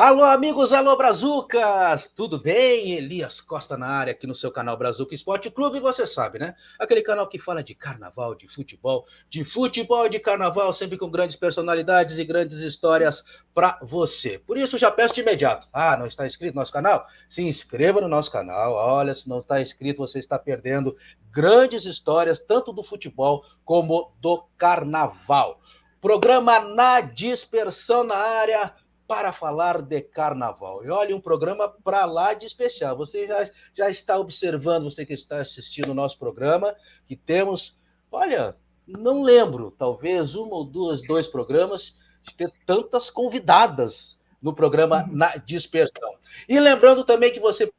Alô, amigos, alô, Brazucas! Tudo bem? Elias Costa na área, aqui no seu canal Brazuca Esporte Clube, você sabe, né? Aquele canal que fala de carnaval, de futebol e de carnaval, sempre com grandes personalidades e grandes histórias para você. Por isso, já peço de imediato. Não está inscrito no nosso canal? Se inscreva no nosso canal. Olha, se não está inscrito, você está perdendo grandes histórias, tanto do futebol como do carnaval. Programa Na Dispersão na área, para falar de carnaval. E olha, um programa para lá de especial. Você já está observando, você que está assistindo o nosso programa, que temos, olha, não lembro, talvez um ou dois programas, de ter tantas convidadas no programa Na Dispersão. E lembrando também que você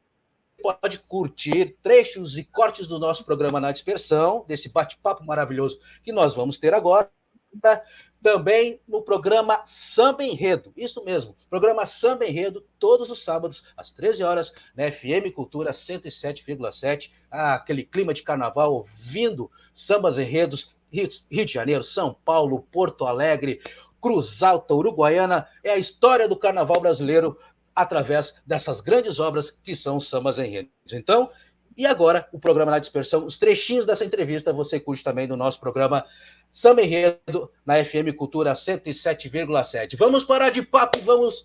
pode curtir trechos e cortes do nosso programa Na Dispersão, desse bate-papo maravilhoso que nós vamos ter agora, também no programa Samba Enredo. Isso mesmo, programa Samba Enredo, todos os sábados, às 13 horas, na FM Cultura 107,7. Aquele clima de carnaval, ouvindo sambas enredos, Rio de Janeiro, São Paulo, Porto Alegre, Cruz Alta, Uruguaiana. É a história do carnaval brasileiro através dessas grandes obras que são os sambas enredos. Então, e agora, o programa Na Dispersão, os trechinhos dessa entrevista você curte também do nosso programa Samba Enredo, na FM Cultura 107,7. Vamos parar de papo e vamos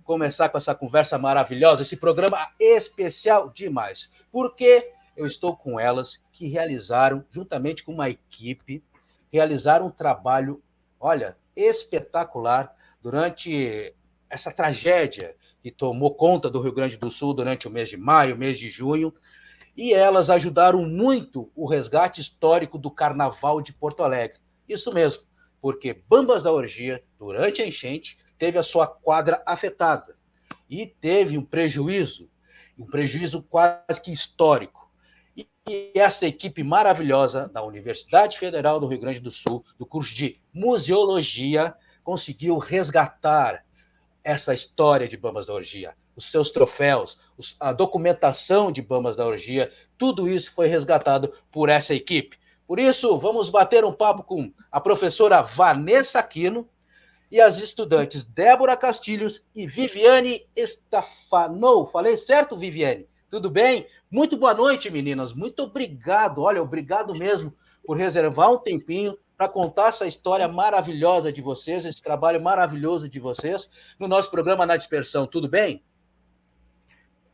começar com essa conversa maravilhosa, esse programa especial demais. Porque eu estou com elas que realizaram, juntamente com uma equipe, realizaram um trabalho, olha, espetacular durante essa tragédia que tomou conta do Rio Grande do Sul durante o mês de maio, mês de junho, e elas ajudaram muito o resgate histórico do Carnaval de Porto Alegre. Isso mesmo, porque Bambas da Orgia, durante a enchente, teve a sua quadra afetada e teve um prejuízo quase que histórico. E essa equipe maravilhosa da Universidade Federal do Rio Grande do Sul, do curso de Museologia, conseguiu resgatar essa história de Bambas da Orgia, os seus troféus, a documentação de Bambas da Orgia, tudo isso foi resgatado por essa equipe. Por isso, vamos bater um papo com a professora Vanessa Aquino e as estudantes Débora Castilhos e Viviane Estafanou. Falei certo, Viviane? Tudo bem? Muito boa noite, meninas. Muito obrigado. Olha, obrigado mesmo por reservar um tempinho para contar essa história maravilhosa de vocês, esse trabalho maravilhoso de vocês, no nosso programa Na Dispersão. Tudo bem?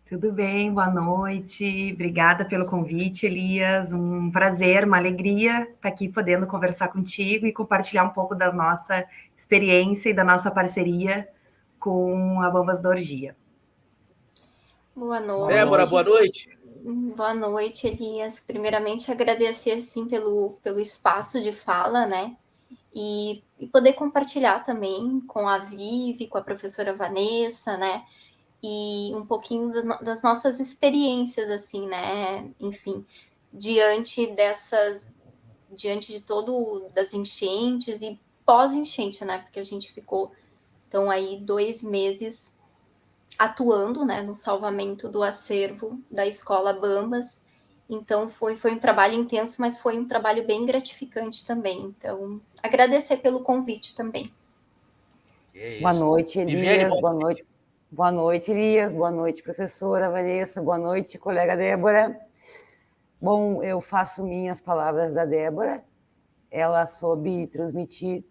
Tudo bem, boa noite. Obrigada pelo convite, Elias. Um prazer, uma alegria estar aqui podendo conversar contigo e compartilhar um pouco da nossa experiência e da nossa parceria com a Bambas da Orgia. Boa noite. Débora, boa noite. Boa noite, Elias. Primeiramente, agradecer assim, pelo espaço de fala, né? E poder compartilhar também com a Vivi, com a professora Vanessa, né? E um pouquinho das nossas experiências, assim, né? Enfim, diante de todo das enchentes e pós-enchente, né? Porque a gente ficou, então, aí 2 meses atuando, né, no salvamento do acervo da Escola Bambas. Então, foi um trabalho intenso, mas foi um trabalho bem gratificante também. Então, agradecer pelo convite também. Boa noite, Elias. Boa noite, Elias. Boa noite, professora Vanessa. Boa noite, colega Débora. Bom, eu faço minhas palavras da Débora. Ela soube transmitir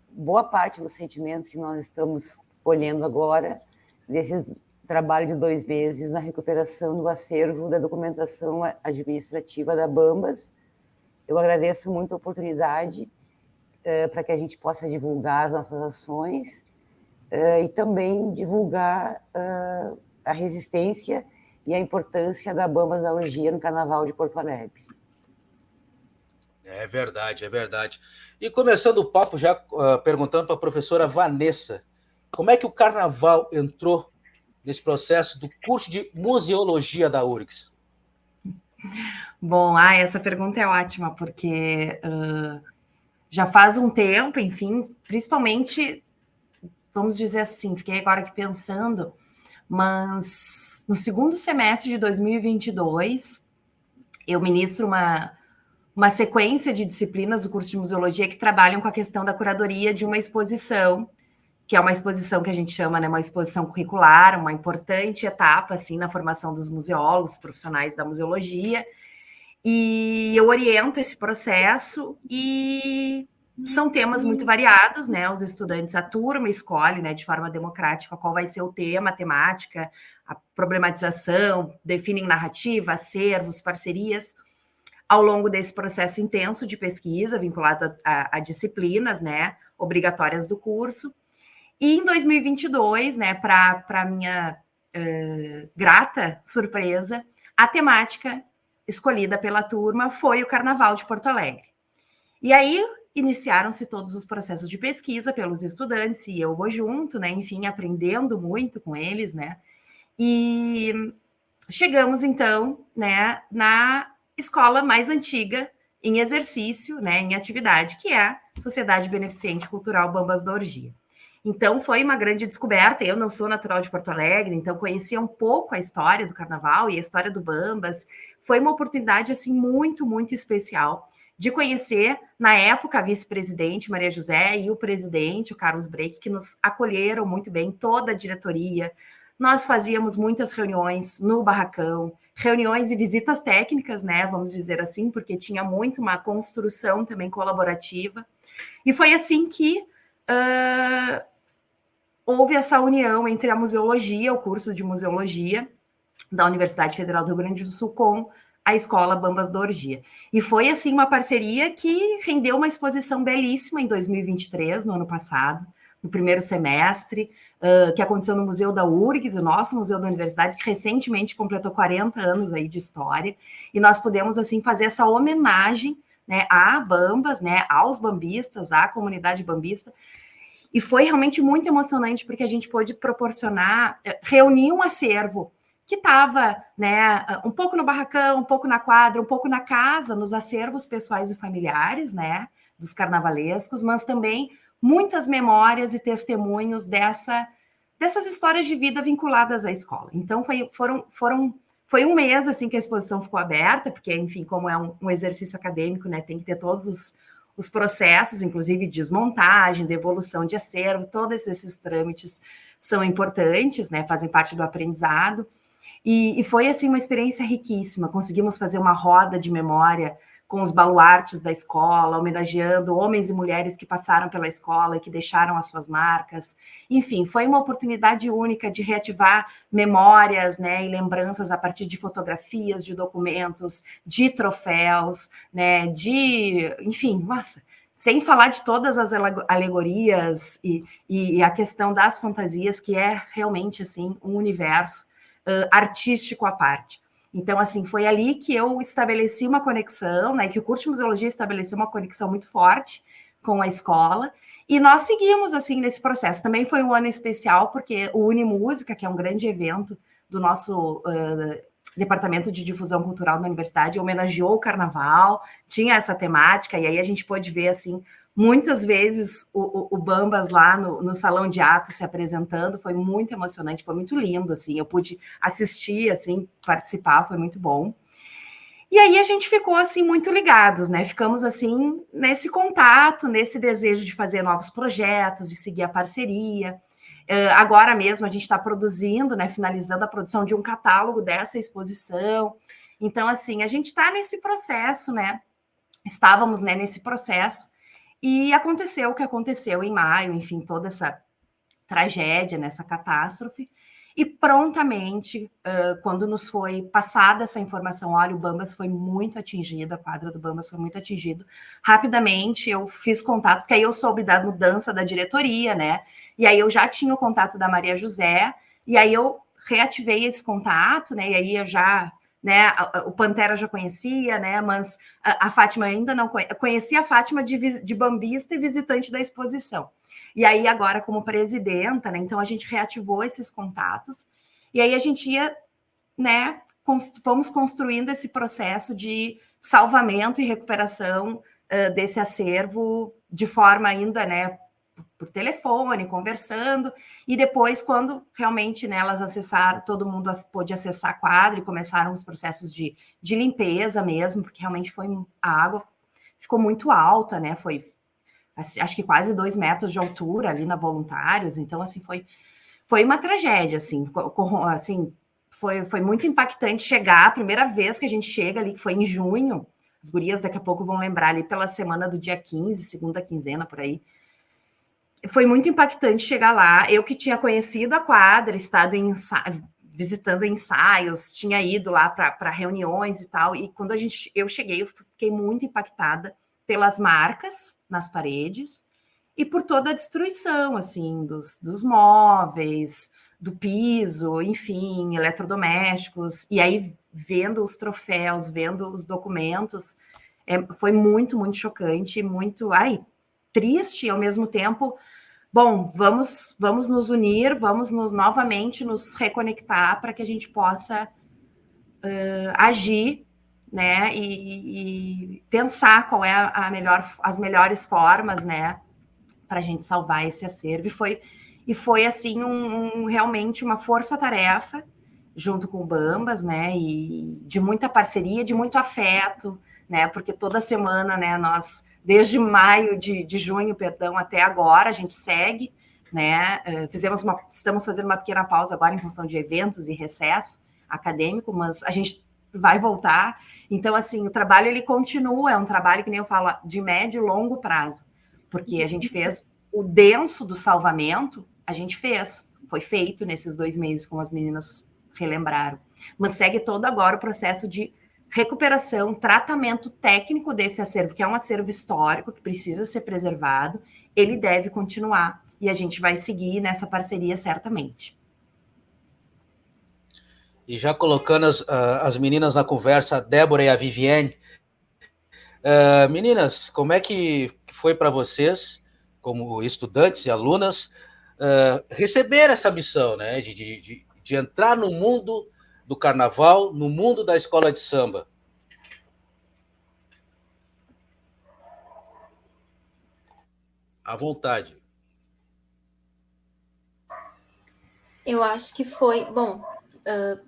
boa parte dos sentimentos que nós estamos colhendo agora, desse trabalho de 2 meses na recuperação do acervo da documentação administrativa da Bambas. Eu agradeço muito a oportunidade para que a gente possa divulgar as nossas ações e também divulgar a resistência e a importância da Bambas da Orgia no Carnaval de Porto Alegre. É verdade, é verdade. E começando o papo já perguntando para a professora Vanessa, como é que o Carnaval entrou nesse processo do curso de Museologia da URGS? Bom, essa pergunta é ótima, porque já faz um tempo, enfim, principalmente, vamos dizer assim, fiquei agora aqui pensando, mas no segundo semestre de 2022, eu ministro uma sequência de disciplinas do curso de Museologia que trabalham com a questão da curadoria de uma exposição que é uma exposição que a gente chama, né, uma exposição curricular, uma importante etapa, assim, na formação dos museólogos, profissionais da museologia, e eu oriento esse processo e são temas muito variados, né, os estudantes, a turma escolhe, né, de forma democrática qual vai ser o tema, a temática, a problematização, definem narrativa, acervos, parcerias, ao longo desse processo intenso de pesquisa, vinculado a disciplinas, né, obrigatórias do curso. E em 2022, né, para minha grata surpresa, a temática escolhida pela turma foi o Carnaval de Porto Alegre. E aí iniciaram-se todos os processos de pesquisa pelos estudantes, e eu vou junto, né, enfim, aprendendo muito com eles, né, e chegamos, então, né, na escola mais antiga em exercício, né, em atividade, que é a Sociedade Beneficente Cultural Bambas da Orgia. Então, foi uma grande descoberta. Eu não sou natural de Porto Alegre, então conhecia um pouco a história do Carnaval e a história do Bambas. Foi uma oportunidade, assim, muito, muito especial de conhecer, na época, a vice-presidente Maria José e o presidente, o Carlos Breck, que nos acolheram muito bem, toda a diretoria. Nós fazíamos muitas reuniões no barracão, reuniões e visitas técnicas, né, vamos dizer assim, porque tinha muito uma construção também colaborativa. E foi assim que houve essa união entre a museologia, o curso de museologia da Universidade Federal do Rio Grande do Sul com a Escola Bambas da Orgia. E foi, assim, uma parceria que rendeu uma exposição belíssima em 2023, no ano passado, no primeiro semestre, que aconteceu no Museu da URGS, o nosso museu da universidade, que recentemente completou 40 anos aí de história, e nós pudemos, assim, fazer essa homenagem, né, a Bambas, né, aos bambistas, à comunidade bambista, e foi realmente muito emocionante, porque a gente pôde proporcionar, reunir um acervo que estava, né, um pouco no barracão, um pouco na quadra, um pouco na casa, nos acervos pessoais e familiares, né, dos carnavalescos, mas também muitas memórias e testemunhos dessas histórias de vida vinculadas à escola. Então, foi um mês, assim, que a exposição ficou aberta, porque, enfim, como é um exercício acadêmico, né, tem que ter todos os processos, inclusive de desmontagem, devolução de acervo, todos esses trâmites são importantes, né, fazem parte do aprendizado, e foi, assim, uma experiência riquíssima. Conseguimos fazer uma roda de memória com os baluartes da escola, homenageando homens e mulheres que passaram pela escola e que deixaram as suas marcas. Enfim, foi uma oportunidade única de reativar memórias, né, e lembranças a partir de fotografias, de documentos, de troféus, né, enfim, nossa, sem falar de todas as alegorias e a questão das fantasias, que é realmente, assim, um universo artístico à parte. Então, assim, foi ali que eu estabeleci uma conexão, né, que o curso de museologia estabeleceu uma conexão muito forte com a escola, e nós seguimos, assim, nesse processo. Também foi um ano especial, porque o Unimúsica, que é um grande evento do nosso Departamento de Difusão Cultural da Universidade, homenageou o Carnaval, tinha essa temática, e aí a gente pôde ver, assim, muitas vezes o Bambas lá no salão de atos se apresentando, foi muito emocionante, foi muito lindo, assim, eu pude assistir, assim, participar, foi muito bom. E aí a gente ficou, assim, muito ligados, né, ficamos, assim, nesse contato, nesse desejo de fazer novos projetos, de seguir a parceria. Agora mesmo a gente está produzindo, né, finalizando a produção de um catálogo dessa exposição. Então, assim, a gente está nesse processo, né, estávamos, né, nesse processo, e aconteceu o que aconteceu em maio, enfim, toda essa tragédia, nessa catástrofe, e prontamente, quando nos foi passada essa informação, olha, o Bambas foi muito atingido, a quadra do Bambas foi muito atingido, rapidamente eu fiz contato, porque aí eu soube da mudança da diretoria, né, e aí eu já tinha o contato da Maria José, e aí eu reativei esse contato, né, e aí eu já... né, o Pantera eu já conhecia, né, mas a Fátima ainda não conhecia a Fátima de bambista e visitante da exposição. E aí agora como presidenta, né, então a gente reativou esses contatos, e aí a gente ia, né, fomos construindo esse processo de salvamento e recuperação desse acervo de forma ainda, né, por telefone, conversando, e depois, quando realmente, né, elas acessaram, todo mundo pôde acessar a quadra e começaram os processos de limpeza mesmo, porque realmente a água ficou muito alta, né, foi acho que quase 2 metros de altura ali na Voluntários, então, assim, foi uma tragédia, assim, foi muito impactante chegar, a primeira vez que a gente chega ali, que foi em junho, as gurias daqui a pouco vão lembrar ali pela semana do dia 15, segunda quinzena, por aí. Foi muito impactante chegar lá. Eu que tinha conhecido a quadra, estado visitando ensaios, tinha ido lá para reuniões e tal, e quando eu cheguei, eu fiquei muito impactada pelas marcas nas paredes e por toda a destruição, assim, dos móveis, do piso, enfim, eletrodomésticos, e aí vendo os troféus, vendo os documentos, foi muito, muito chocante, muito, triste, e ao mesmo tempo, bom, vamos nos unir, novamente nos reconectar para que a gente possa agir, né, e pensar qual é as melhores formas, né, para a gente salvar esse acervo. E foi assim, realmente uma força-tarefa, junto com o Bambas, né, e de muita parceria, de muito afeto, né, porque toda semana, né, nós, desde junho, perdão, até agora, a gente segue, né, estamos fazendo uma pequena pausa agora em função de eventos e recesso acadêmico, mas a gente vai voltar. Então, assim, o trabalho, ele continua, é um trabalho, que nem eu falo, de médio e longo prazo, porque a gente fez o denso do salvamento, foi feito nesses 2 meses, como as meninas relembraram, mas segue todo agora o processo de recuperação, tratamento técnico desse acervo, que é um acervo histórico, que precisa ser preservado, ele deve continuar, e a gente vai seguir nessa parceria certamente. E já colocando as meninas na conversa, a Débora e a Viviane, meninas, como é que foi para vocês, como estudantes e alunas, receber essa missão, né, de entrar no mundo do carnaval, no mundo da escola de samba? À vontade. Eu acho que foi, bom,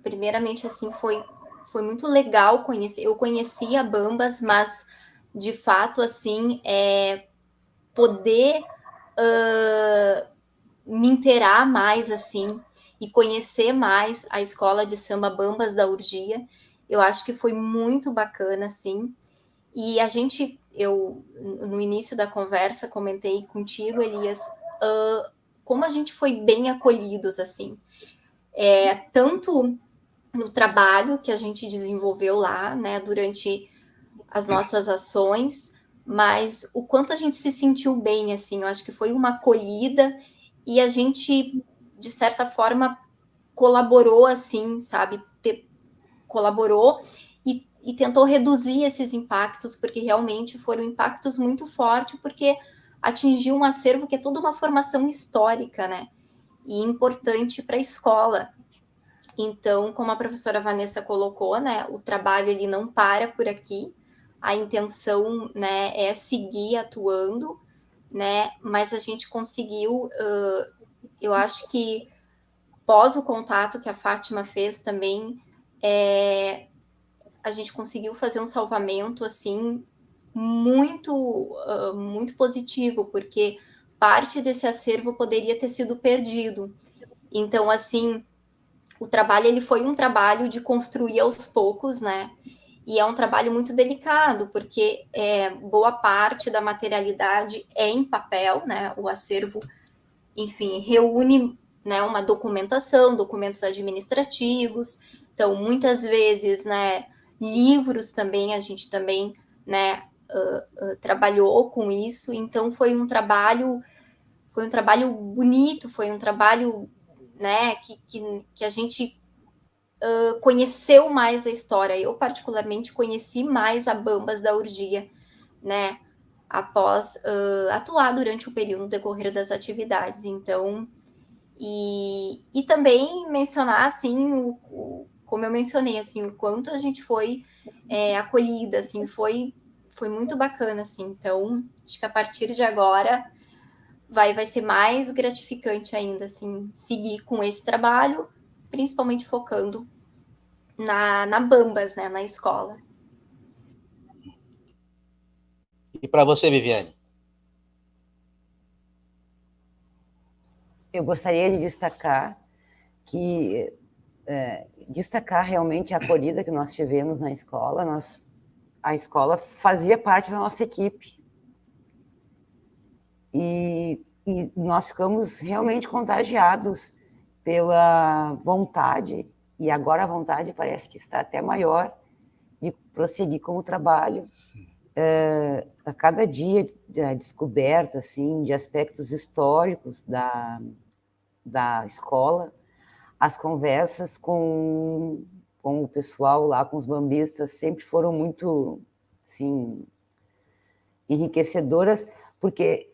primeiramente, assim, foi muito legal conhecer. Eu conhecia Bambas, mas, de fato, assim, poder me inteirar mais, assim, e conhecer mais a escola de samba Bambas da Urgia, eu acho que foi muito bacana, assim. E no início da conversa, comentei contigo, Elias, como a gente foi bem acolhidos, assim. Tanto no trabalho que a gente desenvolveu lá, né, durante as nossas ações, mas o quanto a gente se sentiu bem, assim, eu acho que foi uma acolhida e a gente, de certa forma, colaborou, assim, sabe, colaborou e tentou reduzir esses impactos, porque realmente foram impactos muito fortes, porque atingiu um acervo que é toda uma formação histórica, né, e importante para a escola. Então, como a professora Vanessa colocou, né, o trabalho ele não para por aqui, a intenção, né, é seguir atuando, né, mas a gente conseguiu, eu acho que pós o contato que a Fátima fez também, a gente conseguiu fazer um salvamento, assim, muito positivo, porque parte desse acervo poderia ter sido perdido. Então, assim, o trabalho ele foi um trabalho de construir aos poucos, né? E é um trabalho muito delicado, porque boa parte da materialidade é em papel, né? O acervo, enfim, reúne, né, uma documentação, documentos administrativos. Então, muitas vezes, né, livros também, a gente também, né, trabalhou com isso. Então, foi um trabalho bonito, foi um trabalho, né, que a gente conheceu mais a história. Eu, particularmente, conheci mais a Bambas da Urgia, né, após atuar durante o período no decorrer das atividades. Então, e também mencionar, assim, como eu mencionei, assim, o quanto a gente foi acolhida, assim, foi muito bacana, assim. Então, acho que a partir de agora vai ser mais gratificante ainda, assim, seguir com esse trabalho, principalmente focando na Bambas, né, na escola. E para você, Viviane? eu gostaria de destacar destacar realmente a acolhida que nós tivemos na escola. A escola fazia parte da nossa equipe. E nós ficamos realmente contagiados pela vontade, e agora a vontade parece que está até maior, de prosseguir com o trabalho. A cada dia, a descoberta assim, de aspectos históricos da escola, as conversas com o pessoal lá, com os bambistas, sempre foram muito assim, enriquecedoras, porque,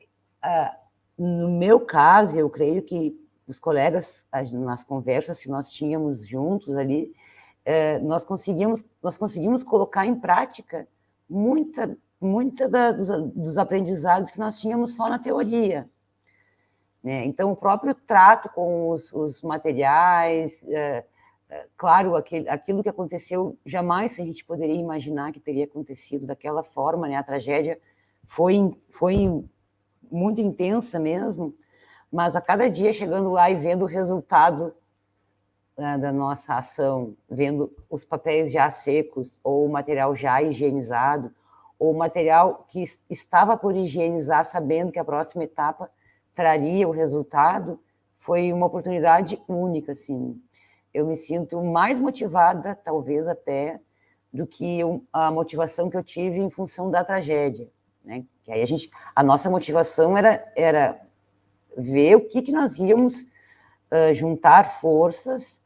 no meu caso, eu creio que os colegas, nas conversas que nós tínhamos juntos ali, nós conseguimos colocar em prática muita dos aprendizados que nós tínhamos só na teoria, né? Então, o próprio trato com os materiais, claro, aquilo que aconteceu, jamais a gente poderia imaginar que teria acontecido daquela forma, né? A tragédia foi muito intensa mesmo, mas a cada dia chegando lá e vendo o resultado da nossa ação, vendo os papéis já secos, ou o material já higienizado, ou o material que estava por higienizar, sabendo que a próxima etapa traria o resultado, foi uma oportunidade única, assim. Eu me sinto mais motivada, talvez até, do que a motivação que eu tive em função da tragédia, né? Que aí a nossa motivação era ver o que nós íamos juntar forças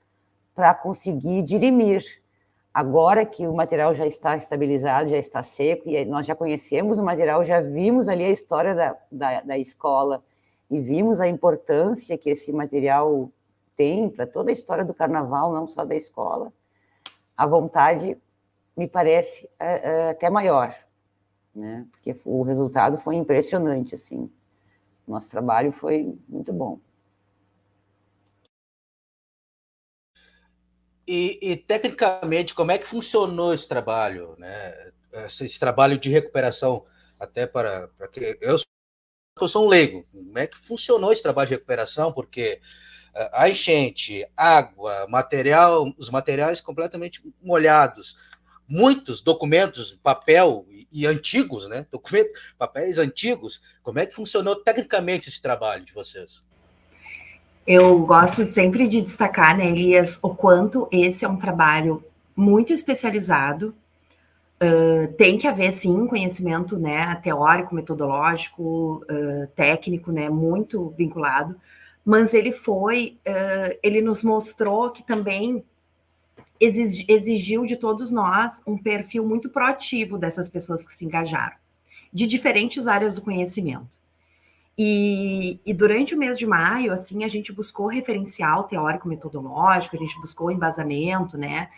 para conseguir dirimir. Agora que o material já está estabilizado, já está seco, e nós já conhecemos o material, já vimos ali a história da escola, e vimos a importância que esse material tem para toda a história do carnaval, não só da escola, a vontade me parece até maior, né? Porque o resultado foi impressionante, assim. Nosso trabalho foi muito bom. E tecnicamente, como é que funcionou esse trabalho, né? Esse trabalho de recuperação, até para que eu sou um leigo, como é que funcionou esse trabalho de recuperação? Porque a enchente, água, os materiais completamente molhados, muitos documentos, papel e antigos, né? Papéis antigos. Como é que funcionou tecnicamente esse trabalho de vocês? Eu gosto sempre de destacar, né, Elias, o quanto esse é um trabalho muito especializado. Tem que haver, sim, conhecimento, né, teórico, metodológico, técnico, né, muito vinculado, mas ele nos mostrou que também exigiu de todos nós um perfil muito proativo dessas pessoas que se engajaram, de diferentes áreas do conhecimento. E durante o mês de maio, assim, a gente buscou referencial teórico-metodológico, a gente buscou embasamento, né,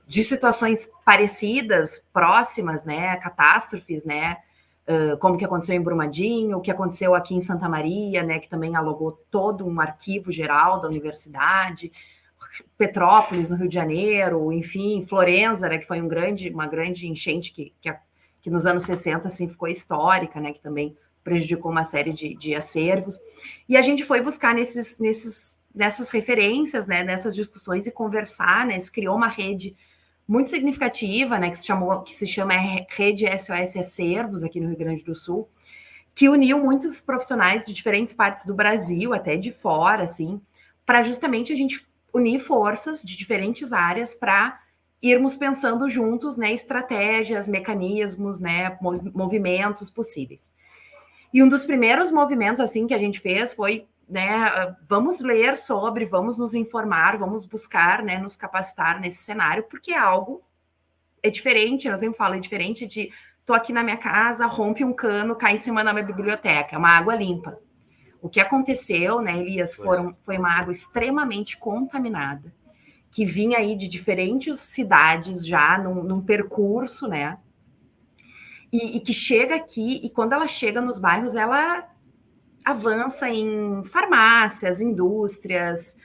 de situações parecidas, próximas, né, catástrofes, né, como que aconteceu em Brumadinho, o que aconteceu aqui em Santa Maria, né, que também alugou todo um arquivo geral da universidade, Petrópolis, no Rio de Janeiro, enfim, Florença, né, que foi uma grande enchente que nos anos 60, assim, ficou histórica, né, que também prejudicou uma série de acervos. E a gente foi buscar nessas referências, né, nessas discussões e conversar, né, se criou uma rede muito significativa, né, que se chama Rede SOS Acervos, aqui no Rio Grande do Sul, que uniu muitos profissionais de diferentes partes do Brasil, até de fora, assim, para justamente a gente unir forças de diferentes áreas para irmos pensando juntos, né, estratégias, mecanismos, né, movimentos possíveis. E um dos primeiros movimentos, assim, que a gente fez foi, né, vamos ler sobre, vamos nos informar, vamos buscar, né, nos capacitar nesse cenário, porque é diferente, eu sempre falo, é diferente de tô aqui na minha casa, rompe um cano, cai em cima da minha biblioteca, é uma água limpa. O que aconteceu, né, Elias, foi uma água extremamente contaminada, que vinha aí de diferentes cidades já num percurso, né, e que chega aqui, e quando ela chega nos bairros, ela avança em farmácias, indústrias,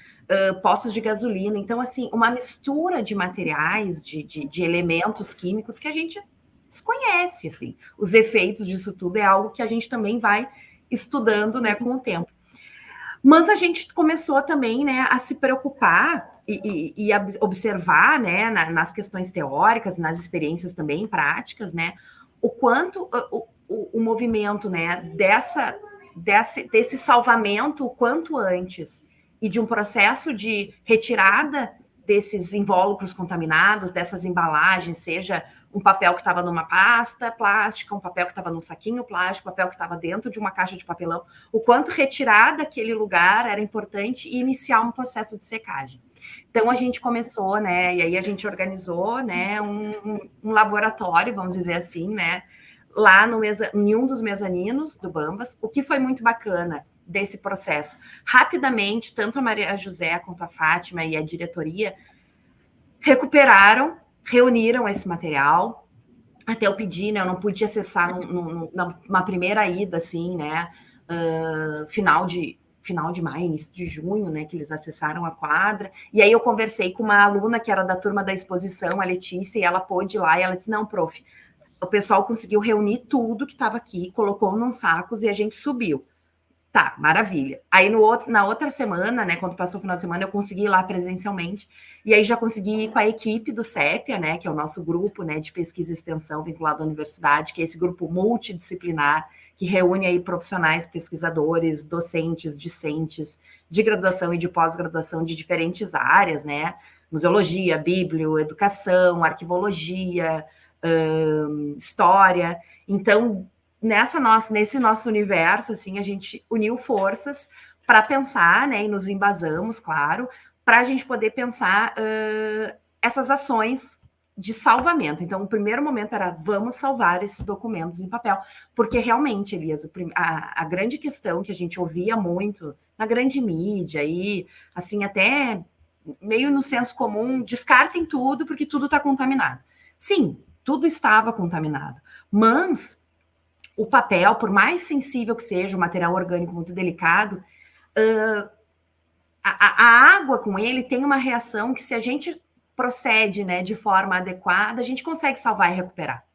postos de gasolina. Então, assim, uma mistura de materiais, de elementos químicos que a gente desconhece, assim. Os efeitos disso tudo é algo que a gente também vai estudando, né, com o tempo. Mas a gente começou também, né, a se preocupar e observar, né, nas questões teóricas, nas experiências também práticas, né, o quanto o movimento, né, desse salvamento o quanto antes e de um processo de retirada desses invólucros contaminados, dessas embalagens, seja um papel que estava numa pasta plástica, um papel que estava num saquinho plástico, um papel que estava dentro de uma caixa de papelão, o quanto retirar daquele lugar era importante e iniciar um processo de secagem. Então, a gente começou, né, e aí a gente organizou, né, um laboratório, vamos dizer assim, né, lá em um dos mezaninos do Bambas, o que foi muito bacana desse processo. Rapidamente, tanto a Maria José quanto a Fátima e a diretoria reuniram esse material. Até eu pedi, né, eu não pude acessar numa primeira ida, assim, né, final de maio, início de junho, né, que eles acessaram a quadra, e aí eu conversei com uma aluna que era da turma da exposição, a Letícia, e ela pôde ir lá, e ela disse, não, prof, o pessoal conseguiu reunir tudo que estava aqui, colocou nos sacos e a gente subiu. Tá, maravilha. Aí na outra semana, né, quando passou o final de semana, eu consegui ir lá presencialmente, e aí já consegui ir com a equipe do CEPIA, né, que é o nosso grupo, né, de pesquisa e extensão vinculado à universidade, que é esse grupo multidisciplinar, que reúne aí profissionais, pesquisadores, docentes, discentes, de graduação e de pós-graduação de diferentes áreas, né, museologia, bíblio, educação, arquivologia, história. Então, nesse nosso universo, assim, a gente uniu forças para pensar, né, e nos embasamos, claro, para a gente poder pensar essas ações de salvamento. Então, o primeiro momento era, vamos salvar esses documentos em papel, porque realmente, Elias, a grande questão que a gente ouvia muito na grande mídia e, assim, até meio no senso comum, descartem tudo porque tudo está contaminado. Sim, tudo estava contaminado, mas o papel, por mais sensível que seja, o material orgânico muito delicado, a água com ele tem uma reação que, se a gente procede, né, de forma adequada, a gente consegue salvar e recuperar.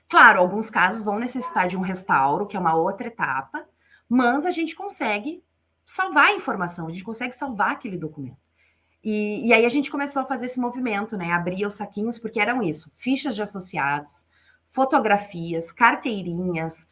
Claro, alguns casos vão necessitar de um restauro, que é uma outra etapa, mas a gente consegue salvar a informação, a gente consegue salvar aquele documento. E aí a gente começou a fazer esse movimento, né, abrir os saquinhos, porque eram isso, fichas de associados, fotografias, carteirinhas,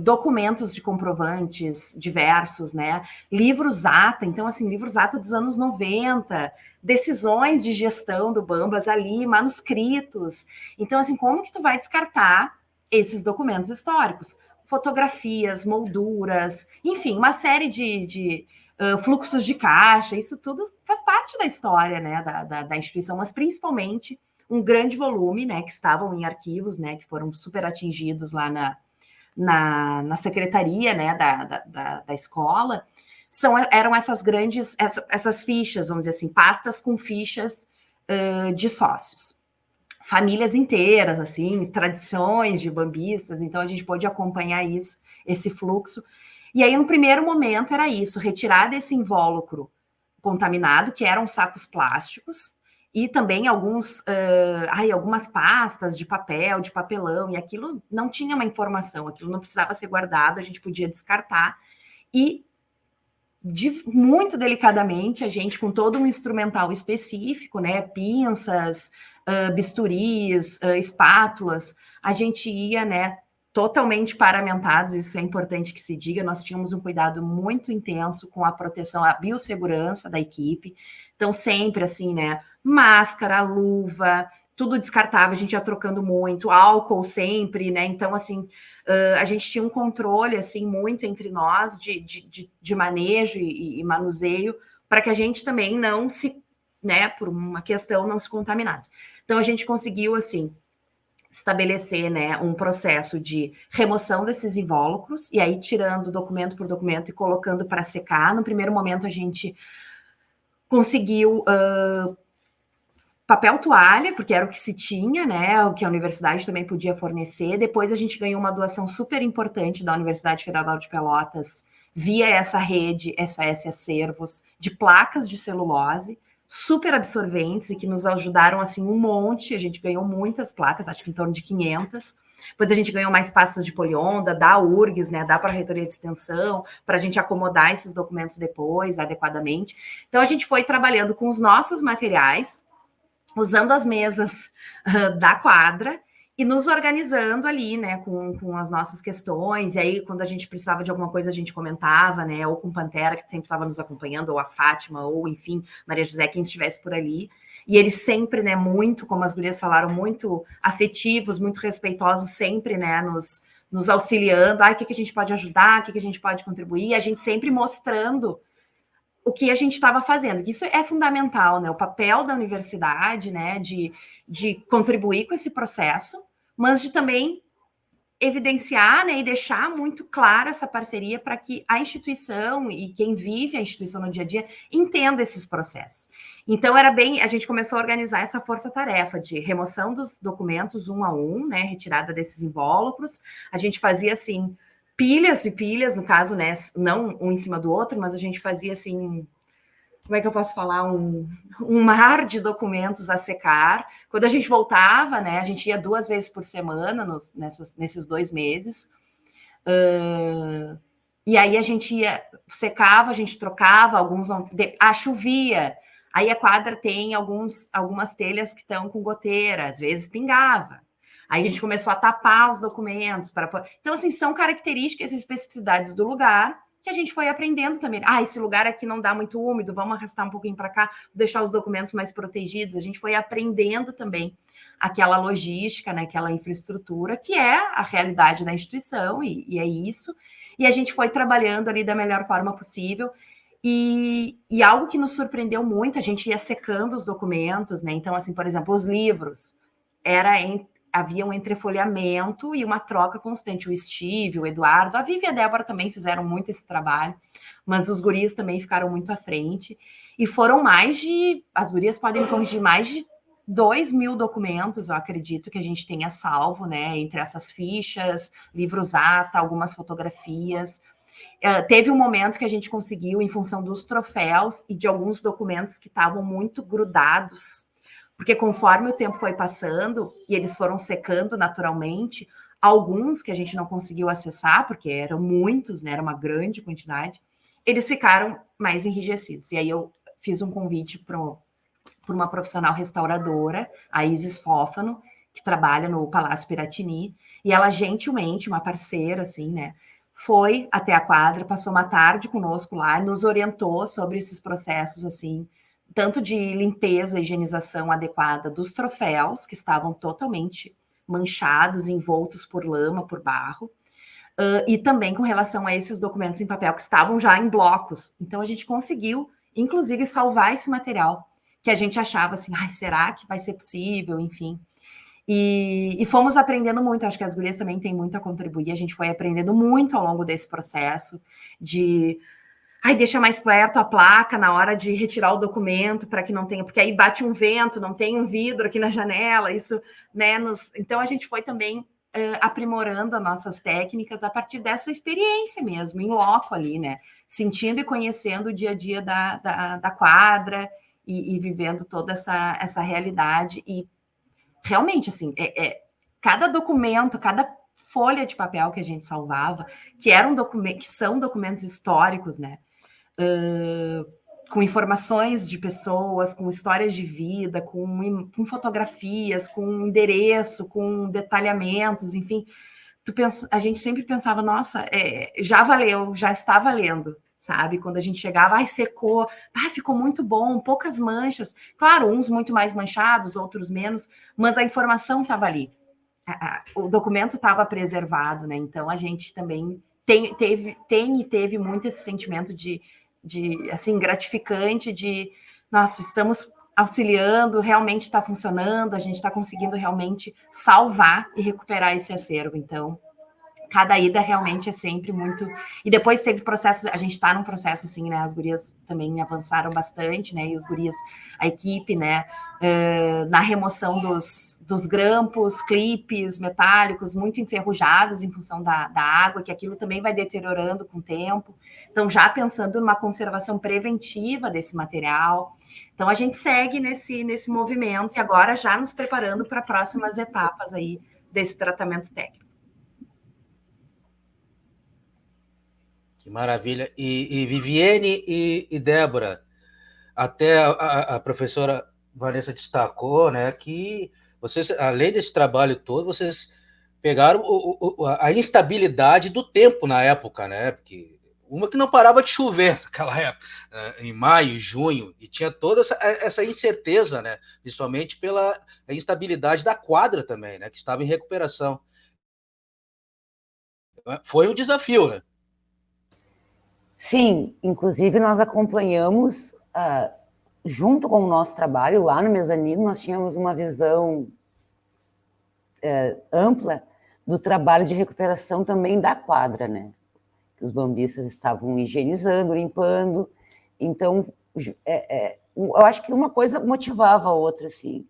documentos de comprovantes diversos, né? Livros ata, então, assim, livros ata dos anos 90, decisões de gestão do Bambas ali, manuscritos. Então, assim, como que tu vai descartar esses documentos históricos? Fotografias, molduras, enfim, uma série de fluxos de caixa, isso tudo faz parte da história, né, da instituição, mas principalmente um grande volume, né, que estavam em arquivos, né, que foram super atingidos lá na secretaria, né, da escola, eram essas grandes, essas fichas, vamos dizer assim, pastas com fichas de sócios. Famílias inteiras, assim, tradições de bambistas, então a gente pôde acompanhar isso, esse fluxo. E aí, no primeiro momento, era isso, retirar desse invólucro contaminado, que eram sacos plásticos, e também algumas pastas de papel, de papelão, e aquilo não tinha uma informação, aquilo não precisava ser guardado, a gente podia descartar, e muito delicadamente, a gente, com todo um instrumental específico, né, pinças, bisturis, espátulas, a gente ia, né, totalmente paramentados, isso é importante que se diga, nós tínhamos um cuidado muito intenso com a proteção, a biossegurança da equipe, então sempre assim, né, máscara, luva, tudo descartável, a gente ia trocando muito, álcool sempre, né, então assim, a gente tinha um controle, assim, muito entre nós de manejo e manuseio, para que a gente também não se, né, por uma questão, não se contaminasse. Então a gente conseguiu, assim, estabelecer, né, um processo de remoção desses invólucros, e aí tirando documento por documento e colocando para secar. No primeiro momento, a gente conseguiu papel toalha, porque era o que se tinha, né, o que a universidade também podia fornecer. Depois a gente ganhou uma doação super importante da Universidade Federal de Pelotas, via essa rede SOS Acervos, de placas de celulose, super absorventes e que nos ajudaram, assim, um monte. A gente ganhou muitas placas, acho que em torno de 500. Depois a gente ganhou mais pastas de polionda, da URGS, né, da Pró-Reitoria de Extensão, para a gente acomodar esses documentos depois, adequadamente. Então, a gente foi trabalhando com os nossos materiais, usando as mesas da quadra, e nos organizando ali, né, com as nossas questões, e aí quando a gente precisava de alguma coisa a gente comentava, né, ou com Pantera, que sempre estava nos acompanhando, ou a Fátima, ou enfim, Maria José, quem estivesse por ali, e eles sempre, né, muito, como as gurias falaram, muito afetivos, muito respeitosos, sempre, né, nos auxiliando, o que a gente pode ajudar, o que a gente pode contribuir, e a gente sempre mostrando o que a gente estava fazendo. Isso é fundamental, né? O papel da universidade, né? De contribuir com esse processo, mas de também evidenciar, né, e deixar muito clara essa parceria para que a instituição e quem vive a instituição no dia a dia entenda esses processos. Então, a gente começou a organizar essa força-tarefa de remoção dos documentos um a um, né, retirada desses invólucros. A gente fazia, assim, pilhas e pilhas, no caso, né, não um em cima do outro, mas a gente fazia, assim, como é que eu posso falar, um mar de documentos a secar. Quando a gente voltava, né, a gente ia 2 vezes por semana nesses 2 meses, e aí a gente secava, a gente trocava, chovia, aí a quadra tem algumas telhas que estão com goteira, às vezes pingava. Aí a gente começou a tapar os documentos. Então, assim, são características e especificidades do lugar que a gente foi aprendendo também. Esse lugar aqui não dá muito úmido, vamos arrastar um pouquinho para cá, deixar os documentos mais protegidos. A gente foi aprendendo também aquela logística, né, aquela infraestrutura, que é a realidade da instituição, e é isso. E a gente foi trabalhando ali da melhor forma possível. E algo que nos surpreendeu muito, a gente ia secando os documentos, né? Então, assim, por exemplo, os livros, havia um entrefolhamento e uma troca constante. O Steve, o Eduardo, a Vivi e a Débora também fizeram muito esse trabalho, mas os gurias também ficaram muito à frente. E foram as gurias podem me corrigir, mais de 2.000 documentos, eu acredito, que a gente tenha salvo, né? Entre essas fichas, livros ata, algumas fotografias. Teve um momento que a gente conseguiu, em função dos troféus e de alguns documentos que estavam muito grudados, porque conforme o tempo foi passando e eles foram secando naturalmente, alguns que a gente não conseguiu acessar, porque eram muitos, né, era uma grande quantidade, eles ficaram mais enrijecidos. E aí eu fiz um convite para uma profissional restauradora, a Isis Fófano, que trabalha no Palácio Piratini, e ela gentilmente, uma parceira, assim, né, foi até a quadra, passou uma tarde conosco lá, nos orientou sobre esses processos, assim, tanto de limpeza e higienização adequada dos troféus, que estavam totalmente manchados, envoltos por lama, por barro, e também com relação a esses documentos em papel que estavam já em blocos. Então, a gente conseguiu, inclusive, salvar esse material, que a gente achava assim, será que vai ser possível? Enfim. E fomos aprendendo muito, acho que as gurias também têm muito a contribuir, a gente foi aprendendo muito ao longo desse processo de... deixa mais perto a placa na hora de retirar o documento para que não tenha, porque aí bate um vento, não tem um vidro aqui na janela, isso, né? Então a gente foi também aprimorando as nossas técnicas a partir dessa experiência mesmo, em loco ali, né? Sentindo e conhecendo o dia a dia da quadra e vivendo toda essa realidade. E realmente, assim, cada documento, cada folha de papel que a gente salvava, que são documentos históricos, né? Com informações de pessoas, com histórias de vida, com fotografias, com endereço, com detalhamentos, enfim. A gente sempre pensava, nossa, já valeu, já está valendo, sabe? Quando a gente chegava, secou, ficou muito bom, poucas manchas. Claro, uns muito mais manchados, outros menos, mas a informação estava ali. O documento estava preservado, né? Então, a gente também teve muito esse sentimento de assim, gratificante de, nossa, estamos auxiliando, realmente está funcionando, a gente está conseguindo realmente salvar e recuperar esse acervo. Então, cada ida realmente é sempre muito... E depois teve processo, a gente está num processo assim, né, as gurias também avançaram bastante, né, e os gurias, a equipe, né, na remoção dos grampos, clipes metálicos muito enferrujados em função da água, que aquilo também vai deteriorando com o tempo. Então, já pensando numa conservação preventiva desse material, Então, a gente segue nesse movimento e agora já nos preparando para próximas etapas aí desse tratamento técnico. Que maravilha. E Viviane e Débora, até a professora Vanessa destacou, né, que vocês, além desse trabalho todo, vocês pegaram a instabilidade do tempo na época, né? Porque uma que não parava de chover naquela época, em maio, junho, e tinha toda essa incerteza, né? Principalmente pela instabilidade da quadra também, né? Que estava em recuperação. Foi um desafio, né? Sim, inclusive nós acompanhamos, junto com o nosso trabalho lá no mezanino, nós tínhamos uma visão ampla do trabalho de recuperação também da quadra, né? Os bambistas estavam higienizando, limpando, então eu acho que uma coisa motivava a outra, assim.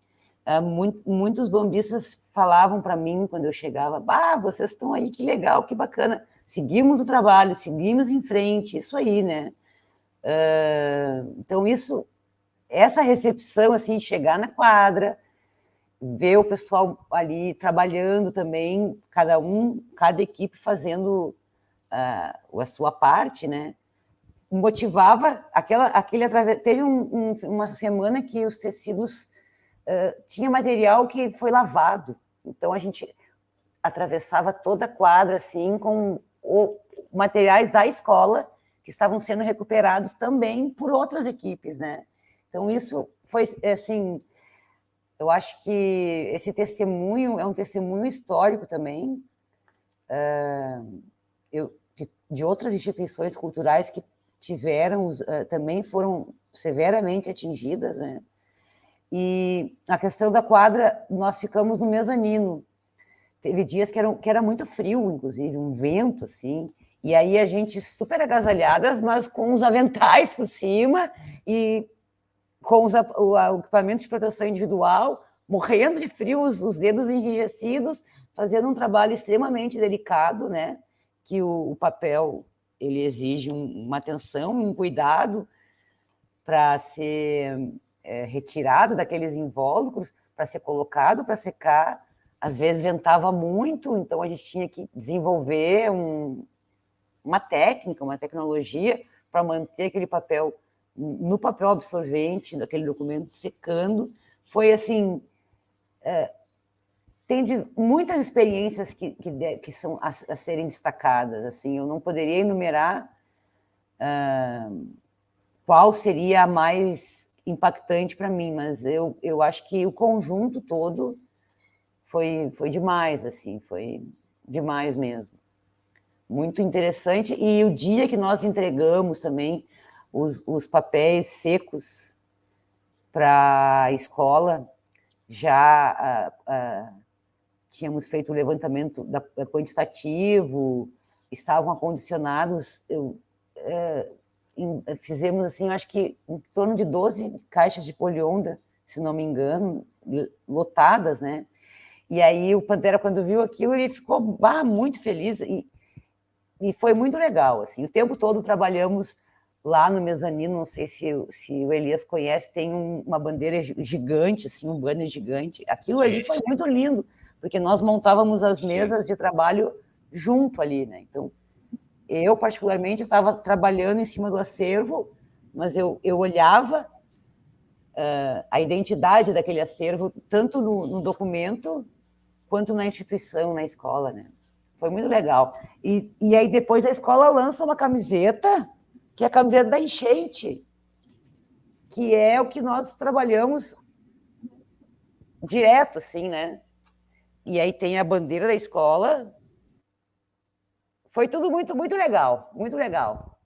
Muitos bambistas falavam para mim quando eu chegava: vocês estão aí, que legal, que bacana, seguimos o trabalho, seguimos em frente, isso aí, né? Então, essa recepção, assim, de chegar na quadra, ver o pessoal ali trabalhando também, cada equipe fazendo a sua parte, né? Motivava teve uma semana que os tecidos tinha material que foi lavado, então a gente atravessava toda a quadra assim com materiais da escola que estavam sendo recuperados também por outras equipes, né? Então isso foi assim, eu acho que esse testemunho é um testemunho histórico também, de outras instituições culturais que também foram severamente atingidas, né? E a questão da quadra, nós ficamos no mezanino. Teve dias que era muito frio, inclusive, um vento, assim, e aí a gente super agasalhadas, mas com os aventais por cima e com o equipamento de proteção individual, morrendo de frio, os dedos enrijecidos, fazendo um trabalho extremamente delicado, né? Que o papel ele exige uma atenção, um cuidado para ser retirado daqueles invólucros, para ser colocado, para secar. Às vezes ventava muito, então a gente tinha que desenvolver uma técnica, uma tecnologia para manter aquele papel no papel absorvente, daquele documento secando. Foi assim, tem muitas experiências que são a serem destacadas. Assim, eu não poderia enumerar qual seria a mais impactante para mim, mas eu acho que o conjunto todo foi demais, assim, foi demais mesmo. Muito interessante. E o dia que nós entregamos também os papéis secos para a escola, já tínhamos feito o levantamento quantitativo, estavam acondicionados, fizemos, assim, acho que em torno de 12 caixas de polionda, se não me engano, lotadas, né? E aí o Pantera, quando viu aquilo, ele ficou muito feliz e foi muito legal, assim. O tempo todo trabalhamos lá no mezanino, não sei se o Elias conhece, tem uma bandeira gigante, assim, um banner gigante. Aquilo ali foi muito lindo, porque nós montávamos as mesas de trabalho junto ali, né? Então, eu, particularmente, estava trabalhando em cima do acervo, mas eu olhava a identidade daquele acervo, tanto no documento, quanto na instituição, na escola, né? Foi muito legal. E aí, depois, a escola lança uma camiseta, que é a camiseta da enchente, que é o que nós trabalhamos direto, assim, né? E aí tem a bandeira da escola. Foi tudo muito, muito legal, muito legal.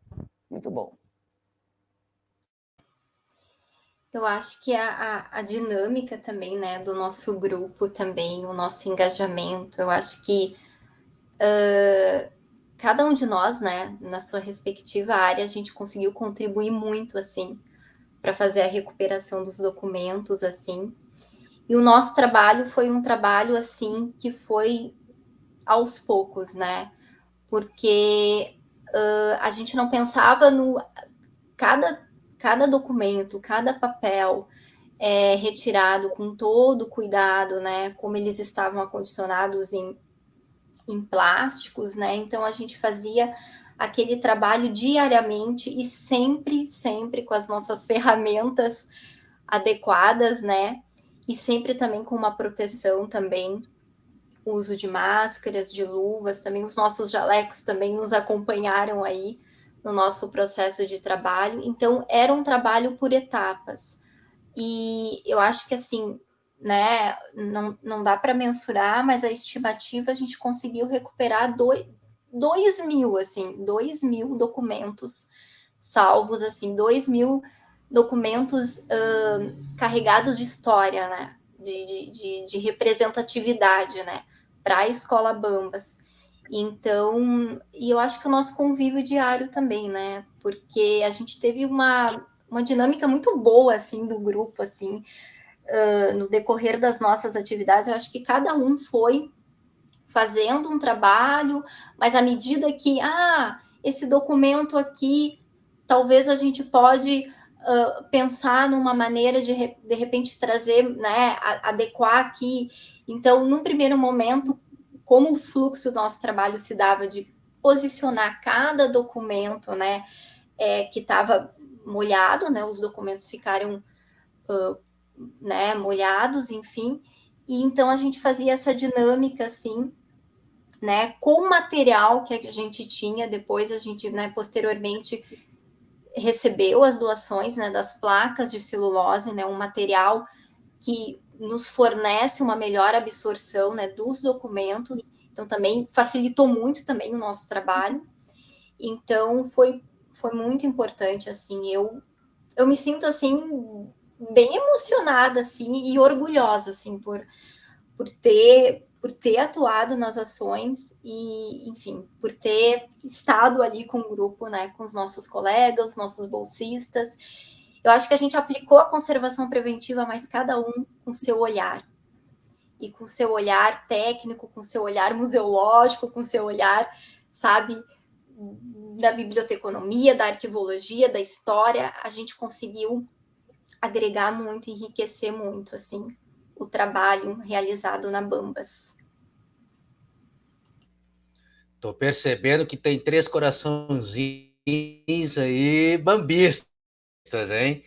Muito bom. Eu acho que a dinâmica também, né, do nosso grupo também, o nosso engajamento, eu acho que cada um de nós, né, na sua respectiva área, a gente conseguiu contribuir muito, assim, para fazer a recuperação dos documentos, assim. E o nosso trabalho foi um trabalho, assim, que foi aos poucos, né? Porque a gente não pensava no... Cada cada documento, cada papel retirado com todo cuidado, né? Como eles estavam acondicionados em plásticos, né? Então a gente fazia aquele trabalho diariamente e sempre com as nossas ferramentas adequadas, né? E sempre também com uma proteção também, o uso de máscaras, de luvas, também os nossos jalecos também nos acompanharam aí no nosso processo de trabalho. Então era um trabalho por etapas. E eu acho que assim, né, não dá para mensurar, mas a estimativa a gente conseguiu recuperar 2.000 documentos salvos, assim, 2.000 documentos carregados de história, né, de representatividade, né, para a Escola Bambas. Então, e eu acho que o nosso convívio diário também, né, porque a gente teve uma dinâmica muito boa, assim, do grupo, assim, no decorrer das nossas atividades. Eu acho que cada um foi fazendo um trabalho, mas à medida que, esse documento aqui, talvez a gente pode pensar numa maneira de repente trazer, né, adequar aqui. Então, num primeiro momento, como o fluxo do nosso trabalho se dava de posicionar cada documento, né, que estava molhado, né, os documentos ficaram né, molhados, enfim, e então a gente fazia essa dinâmica, assim, né, com o material que a gente tinha. Depois a gente, né, posteriormente recebeu as doações, né, das placas de celulose, né, um material que nos fornece uma melhor absorção, né, dos documentos, então também facilitou muito também o nosso trabalho. Então foi muito importante, assim, eu me sinto, assim, bem emocionada, assim, e orgulhosa, assim, por ter atuado nas ações e, enfim, por ter estado ali com o grupo, né, com os nossos colegas, os nossos bolsistas. Eu acho que a gente aplicou a conservação preventiva, mas cada um com seu olhar. E com seu olhar técnico, com seu olhar museológico, com seu olhar, sabe, da biblioteconomia, da arquivologia, da história. A gente conseguiu agregar muito, enriquecer muito, assim, o trabalho realizado na Bambas. Tô percebendo que tem 3 coraçõezinhos aí bambistas, hein?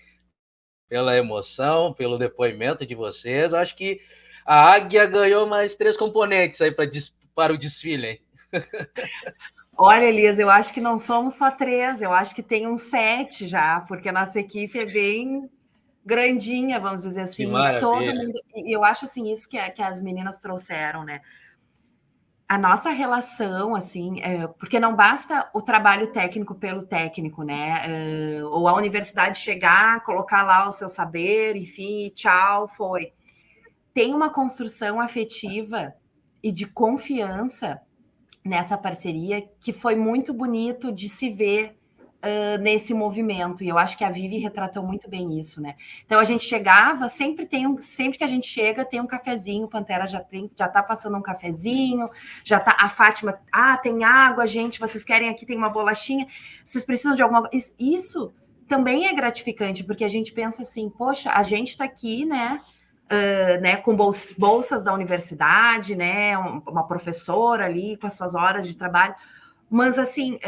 Pela emoção, pelo depoimento de vocês. Acho que a Águia ganhou mais 3 componentes aí para o desfile, hein? Olha, Elias, eu acho que não somos só 3, eu acho que tem uns 7 já, porque a nossa equipe é bem grandinha, vamos dizer assim, e todo mundo. E eu acho assim, isso que as meninas trouxeram, né? A nossa relação, assim, porque não basta o trabalho técnico pelo técnico, né? Ou a universidade chegar, colocar lá o seu saber, enfim, tchau, foi. Tem uma construção afetiva e de confiança nessa parceria que foi muito bonito de se ver nesse movimento, e eu acho que a Vivi retratou muito bem isso, né? Então a gente chegava, sempre que a gente chega, tem um cafezinho, Pantera já tá passando um cafezinho, já tá a Fátima, tem água, gente, vocês querem aqui, tem uma bolachinha, vocês precisam de alguma coisa. Isso também é gratificante, porque a gente pensa assim, poxa, a gente tá aqui, né? Né, com bolsas da universidade, né, uma professora ali com as suas horas de trabalho, mas assim,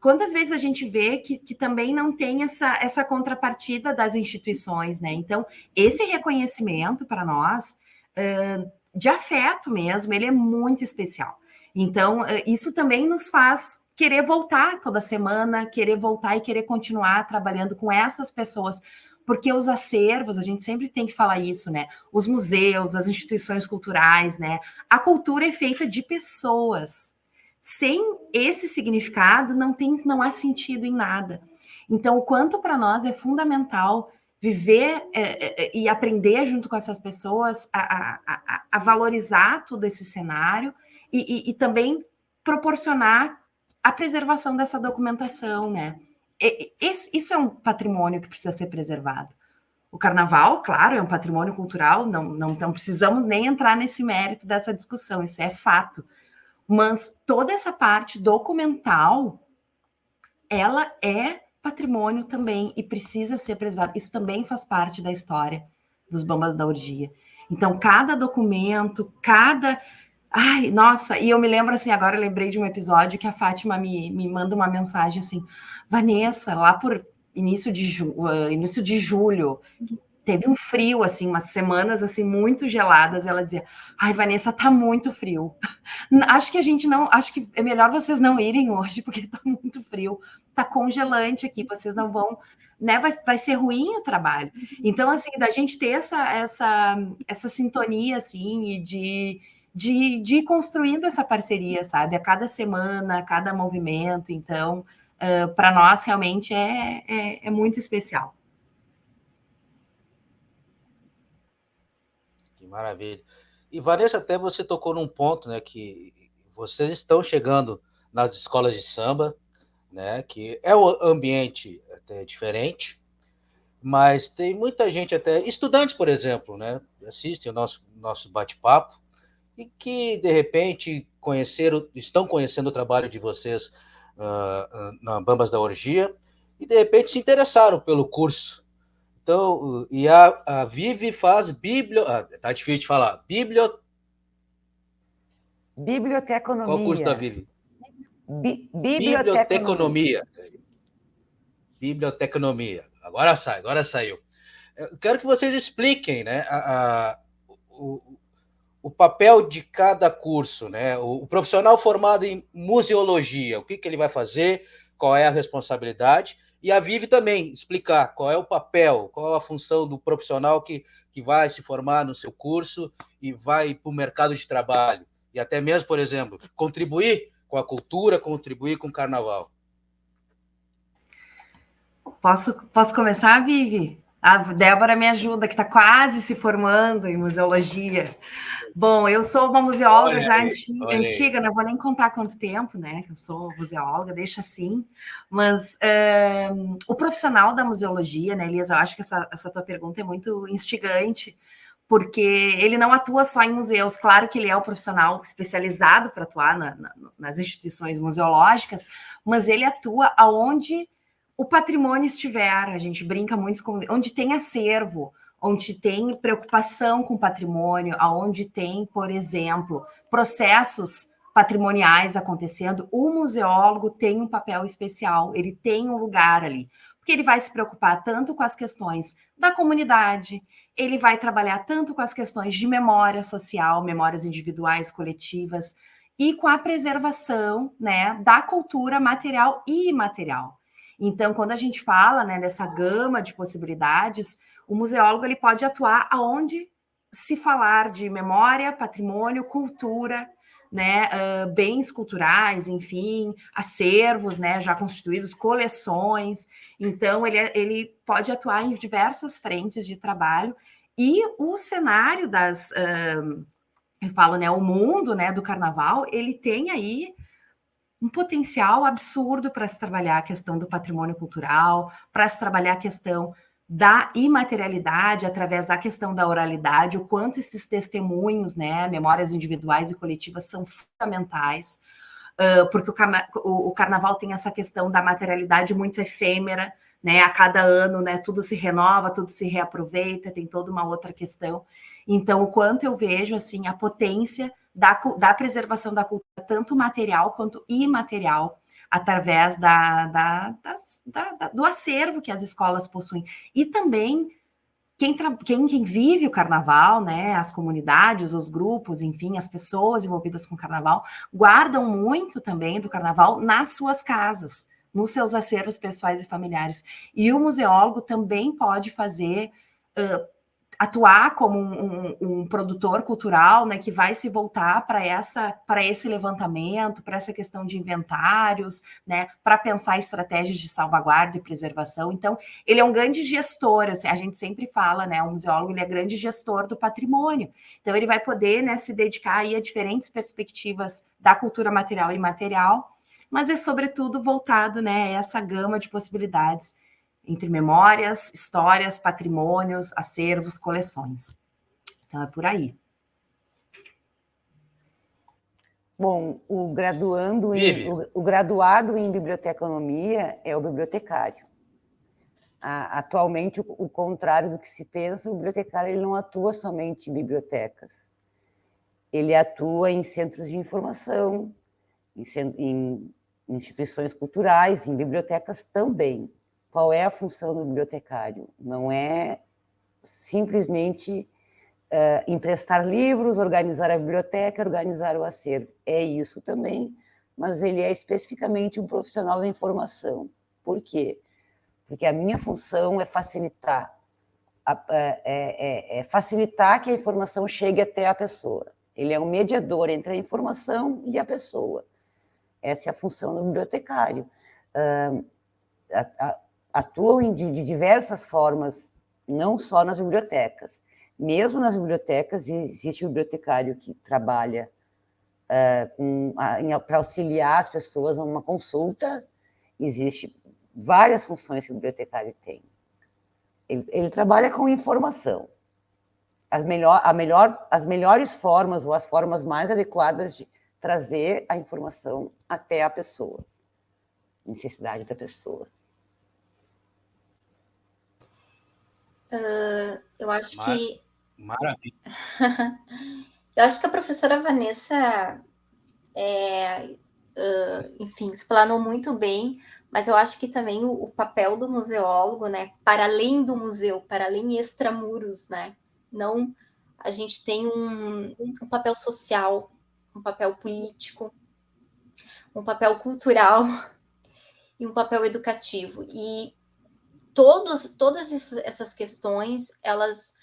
quantas vezes a gente vê que também não tem essa contrapartida das instituições, né? Então, esse reconhecimento para nós, de afeto mesmo, ele é muito especial. Então, isso também nos faz querer voltar toda semana, querer voltar e querer continuar trabalhando com essas pessoas, porque os acervos, a gente sempre tem que falar isso, né? Os museus, as instituições culturais, né? A cultura é feita de pessoas. Sem esse significado, não há sentido em nada. Então, o quanto para nós é fundamental viver e aprender junto com essas pessoas a valorizar todo esse cenário e também proporcionar a preservação dessa documentação, né? Isso é um patrimônio que precisa ser preservado. O carnaval, claro, é um patrimônio cultural, não precisamos nem entrar nesse mérito dessa discussão, isso é fato. Mas toda essa parte documental, ela é patrimônio também e precisa ser preservado. Isso também faz parte da história dos Bambas da Orgia. Então, cada documento, cada... Ai, nossa, e eu me lembro assim, agora eu lembrei de um episódio que a Fátima me manda uma mensagem assim, Vanessa, lá por início de julho, teve um frio, assim, umas semanas assim muito geladas, e ela dizia, ai, Vanessa, tá muito frio. Acho que é melhor vocês não irem hoje, porque tá muito frio, tá congelante aqui, vocês não vão, né, vai ser ruim o trabalho. Então, assim, da gente ter essa sintonia, assim, e de ir construindo essa parceria, sabe? A cada semana, a cada movimento. Então, para nós, realmente, é muito especial. Que maravilha. E, Vanessa, até você tocou num ponto, né, que vocês estão chegando nas escolas de samba, né, que é um ambiente até diferente, mas tem muita gente, até estudantes, por exemplo, né, assistem o nosso bate-papo e que, de repente, estão conhecendo o trabalho de vocês na Bambas da Orgia e, de repente, se interessaram pelo curso. Então, e a Vivi faz tá difícil de falar. Biblioteconomia. Qual o curso da Vivi? Biblioteconomia. Biblioteconomia. Agora saiu. Eu quero que vocês expliquem, né, o papel de cada curso, né? O profissional formado em museologia, o que ele vai fazer, qual é a responsabilidade, e a Vivi também explicar qual é o papel, qual é a função do profissional que vai se formar no seu curso e vai para o mercado de trabalho, e até mesmo, por exemplo, contribuir com a cultura, contribuir com o carnaval. Posso começar, Vivi? A Débora me ajuda, que está quase se formando em museologia. Bom, eu sou uma museóloga antiga, não vou nem contar quanto tempo, né? Que eu sou museóloga, deixa assim. Mas o profissional da museologia, né, Elias? Eu acho que essa tua pergunta é muito instigante, porque ele não atua só em museus. Claro que ele é um profissional especializado para atuar nas instituições museológicas, mas ele atua aonde o patrimônio estiver. A gente brinca muito com onde tem acervo, onde tem preocupação com o patrimônio, aonde tem, por exemplo, processos patrimoniais acontecendo, o museólogo tem um papel especial, ele tem um lugar ali, porque ele vai se preocupar tanto com as questões da comunidade, ele vai trabalhar tanto com as questões de memória social, memórias individuais, coletivas, e com a preservação, né, da cultura material e imaterial. Então, quando a gente fala, né, dessa gama de possibilidades, o museólogo ele pode atuar aonde se falar de memória, patrimônio, cultura, né, bens culturais, enfim, acervos, né, já constituídos, coleções. Então, ele pode atuar em diversas frentes de trabalho e o cenário eu falo, né, o mundo, né, do carnaval, ele tem aí um potencial absurdo para se trabalhar a questão do patrimônio cultural, para se trabalhar a questão da imaterialidade através da questão da oralidade, o quanto esses testemunhos, né, memórias individuais e coletivas são fundamentais, porque o carnaval tem essa questão da materialidade muito efêmera, né, a cada ano, né, tudo se renova, tudo se reaproveita, tem toda uma outra questão. Então, o quanto eu vejo, assim, a potência da preservação da cultura, tanto material quanto imaterial, através do acervo que as escolas possuem. E também quem vive o carnaval, né, as comunidades, os grupos, enfim, as pessoas envolvidas com o carnaval, guardam muito também do carnaval nas suas casas, nos seus acervos pessoais e familiares. E o museólogo também pode fazer... atuar como um produtor cultural, né, que vai se voltar para esse levantamento, para essa questão de inventários, né, para pensar estratégias de salvaguarda e preservação. Então, ele é um grande gestor, assim, a gente sempre fala, né, o museólogo ele é grande gestor do patrimônio. Então, ele vai poder, né, se dedicar aí a diferentes perspectivas da cultura material e imaterial, mas é sobretudo voltado, né, a essa gama de possibilidades entre memórias, histórias, patrimônios, acervos, coleções. Então, é por aí. Bom, o graduado em biblioteconomia é o bibliotecário. Atualmente, o contrário do que se pensa, o bibliotecário ele não atua somente em bibliotecas. Ele atua em centros de informação, em instituições culturais, em bibliotecas também. Qual é a função do bibliotecário? Não é simplesmente emprestar livros, organizar a biblioteca, organizar o acervo. É isso também, mas ele é especificamente um profissional da informação. Por quê? Porque a minha função é facilitar, facilitar que a informação chegue até a pessoa. Ele é um mediador entre a informação e a pessoa. Essa é a função do bibliotecário. Atuam de diversas formas, não só nas bibliotecas. Mesmo nas bibliotecas, existe um bibliotecário que trabalha para auxiliar as pessoas a uma consulta. Existe várias funções que o bibliotecário tem. Ele trabalha com informação. As melhores formas, ou as formas mais adequadas de trazer a informação até a pessoa, necessidade da pessoa. Eu acho que... Maravilha. Eu acho que a professora Vanessa, enfim, explanou muito bem, mas eu acho que também o papel do museólogo, né, para além do museu, para além extramuros, né, não, a gente tem um papel social, um papel político, um papel cultural e um papel educativo. E todas essas questões, elas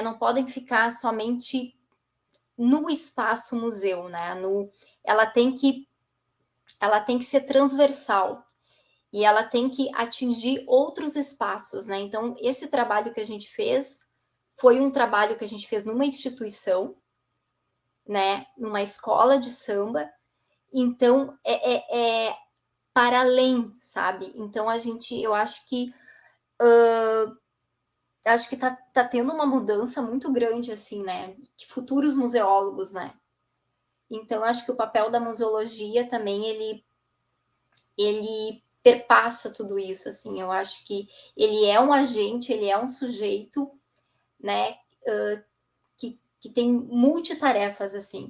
não podem ficar somente no espaço museu, né? Ela tem que ser transversal e ela tem que atingir outros espaços, né? Então, esse trabalho que a gente fez foi um trabalho que a gente fez numa instituição, né? Numa escola de samba. Então, é para além, sabe? Então, eu acho que tá tendo uma mudança muito grande, assim, né? Que futuros museólogos, né? Então, acho que o papel da museologia também, ele perpassa tudo isso, assim. Eu acho que ele é um agente, ele é um sujeito, né? Que tem multitarefas, assim.